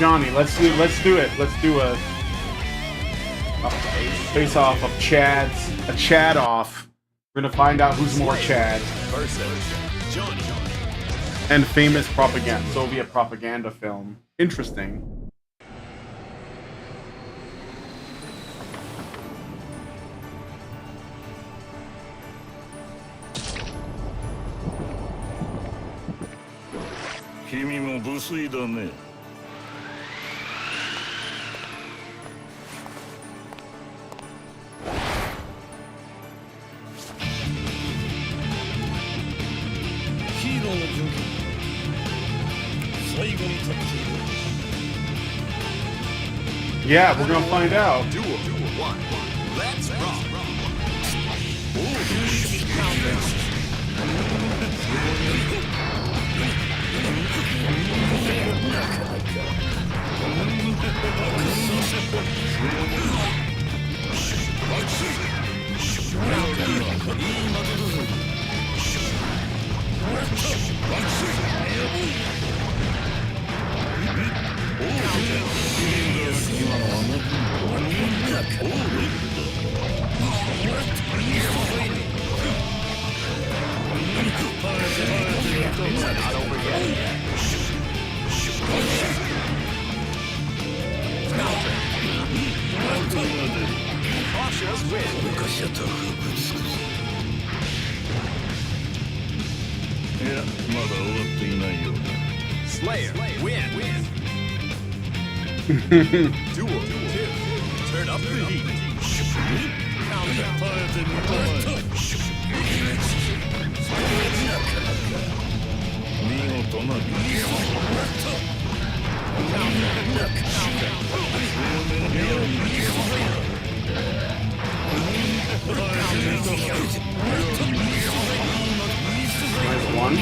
Johnny, let's do it. Let's do a face off of Chad's, a Chad off. We're gonna find out who's more Chad. And famous propaganda, Soviet propaganda film. Interesting. Yeah, we're gonna find out. Duel 1. Let's rock. Slayer, win. Duel 2. Turn up the heat. Nice one.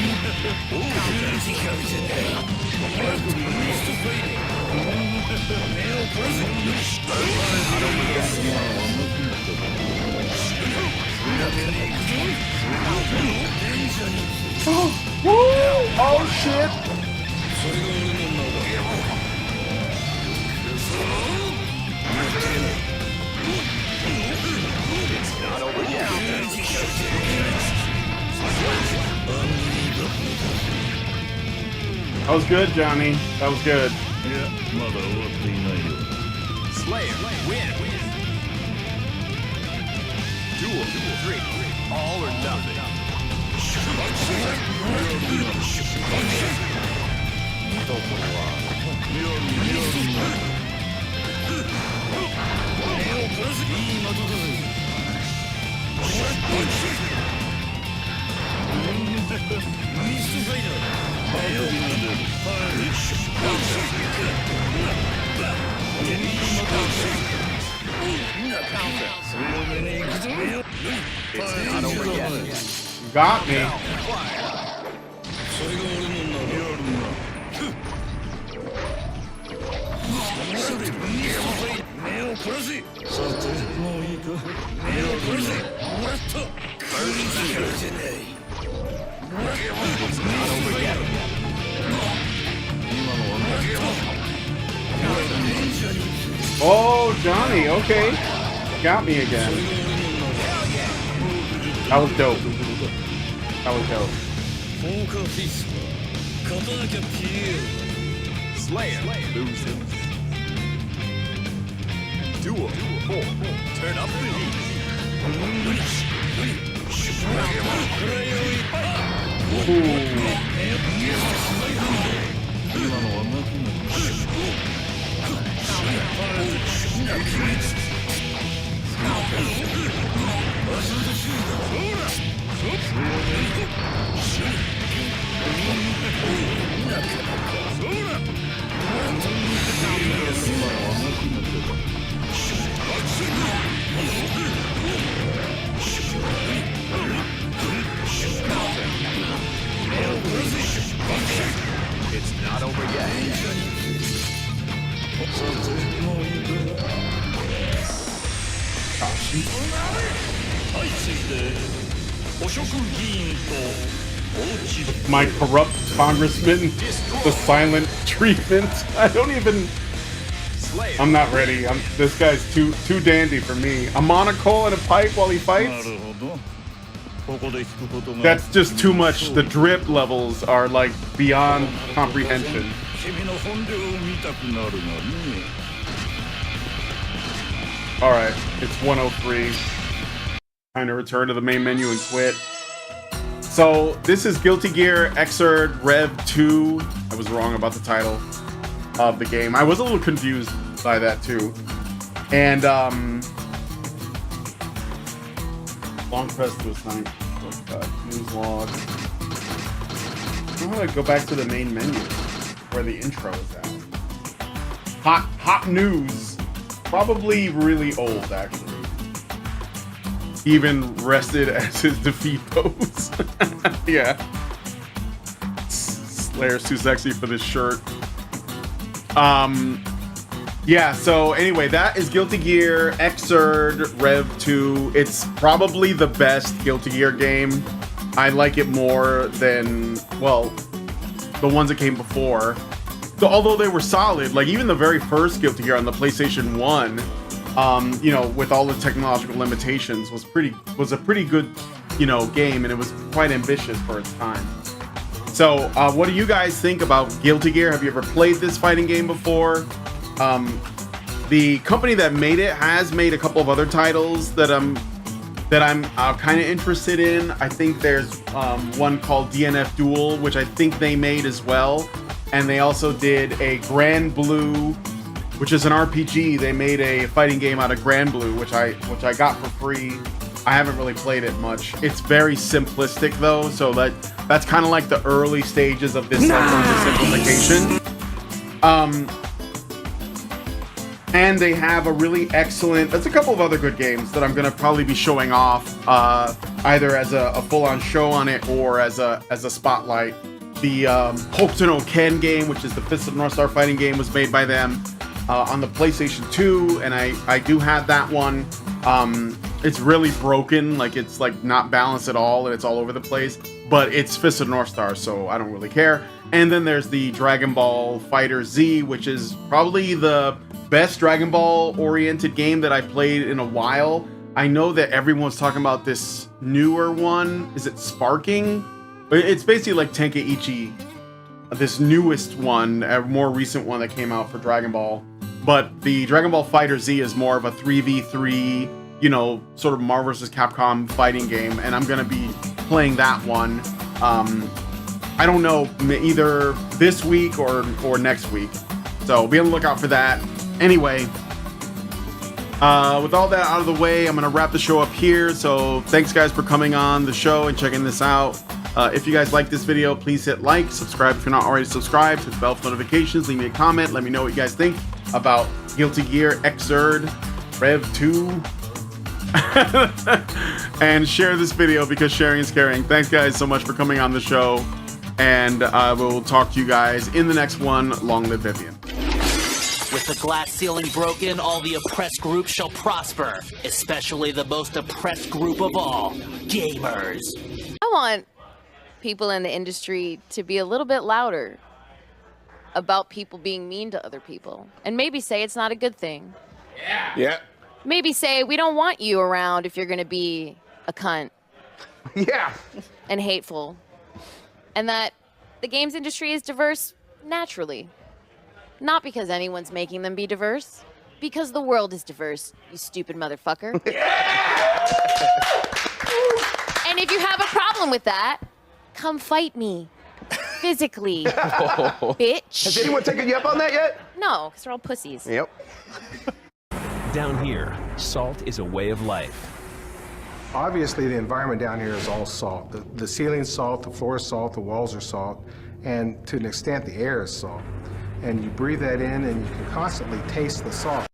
Oh shit! It's not over yet. That was good, Johnny. That was good. Slayer, win. Duel 3. All or nothing. It's not over yet. You got me. Oh, Johnny, okay. Got me again. That was dope. That was dope. Slayer loses. Duel 4. Turn up the heat. It's not over yet. My corrupt congressman, the silent treatment. I don't even. I'm not ready. This guy's too dandy for me. A monocle and a pipe while he fights? That's just too much. The drip levels are like beyond comprehension. Alright, it's 103. Time to return to the main menu and quit. So, this is Guilty Gear Xrd Rev 2. I was wrong about the title of the game. I was a little confused by that too. And, long press to assign. News log. I'm gonna go back to the main menu where the intro is at. Hot news. Probably really old, actually. Even rested as his defeat pose. Yeah. Slayer's too sexy for this shirt. Yeah, so anyway, that is Guilty Gear Xrd Rev 2. It's probably the best Guilty Gear game. I like it more than, well, the ones that came before. So, although they were solid, like even the very first Guilty Gear on the PlayStation 1, you know, with all the technological limitations, was a pretty good, you know, game, and it was quite ambitious for its time. So, what do you guys think about Guilty Gear? Have you ever played this fighting game before? The company that made it has made a couple of other titles that I'm kind of interested in. I think there's one called DNF Duel, which I think they made as well. And they also did a Grand Blue, which is an RPG. They made a fighting game out of Grand Blue, which I got for free. I haven't really played it much. It's very simplistic though, so that's kind of like the early stages of this simplification. And they have a really excellent, there's a couple of other good games that I'm gonna probably be showing off, either as a full-on show on it or as a spotlight. The Hokuto no Ken game, which is the Fist of the North Star fighting game, was made by them on the PlayStation 2, and I do have that one. It's really broken, like it's like not balanced at all, and it's all over the place, but it's Fist of the North Star, so I don't really care. And then there's the Dragon Ball Fighter Z, which is probably the best Dragon Ball oriented game that I played in a while. I know that everyone's talking about this newer one. Is it Sparking? It's basically like Tenkaichi, this newest one, a more recent one that came out for Dragon Ball. But the Dragon Ball Fighter Z is more of a 3v3, you know, sort of Marvel vs. Capcom fighting game, and I'm gonna be playing that one. I don't know, either this week or next week. So be on the lookout for that. Anyway, with all that out of the way, I'm gonna wrap the show up here. So thanks guys for coming on the show and checking this out. If you guys like this video, please hit like, subscribe if you're not already subscribed, hit the bell for notifications, leave me a comment, let me know what you guys think about Guilty Gear Xrd Rev 2. and share this video because sharing is caring. Thanks guys so much for coming on the show, and I will talk to you guys in the next one. Long live Vivian. With the glass ceiling broken, all the oppressed groups shall prosper, especially the most oppressed group of all, gamers. I want people in the industry to be a little bit louder about people being mean to other people, and maybe say it's not a good thing. Yeah. Maybe say we don't want you around if you're gonna be a cunt. Yeah. And hateful. And that the games industry is diverse naturally. Not because anyone's making them be diverse, because the world is diverse, you stupid motherfucker. And if you have a problem with that, come fight me. Physically. Bitch. Has anyone taken you up on that yet? No, because they're all pussies. Yep. Down here, salt is a way of life. Obviously, the environment down here is all salt. The ceiling's salt, the floor is salt, the walls are salt, and to an extent, the air is salt. And you breathe that in, and you can constantly taste the salt.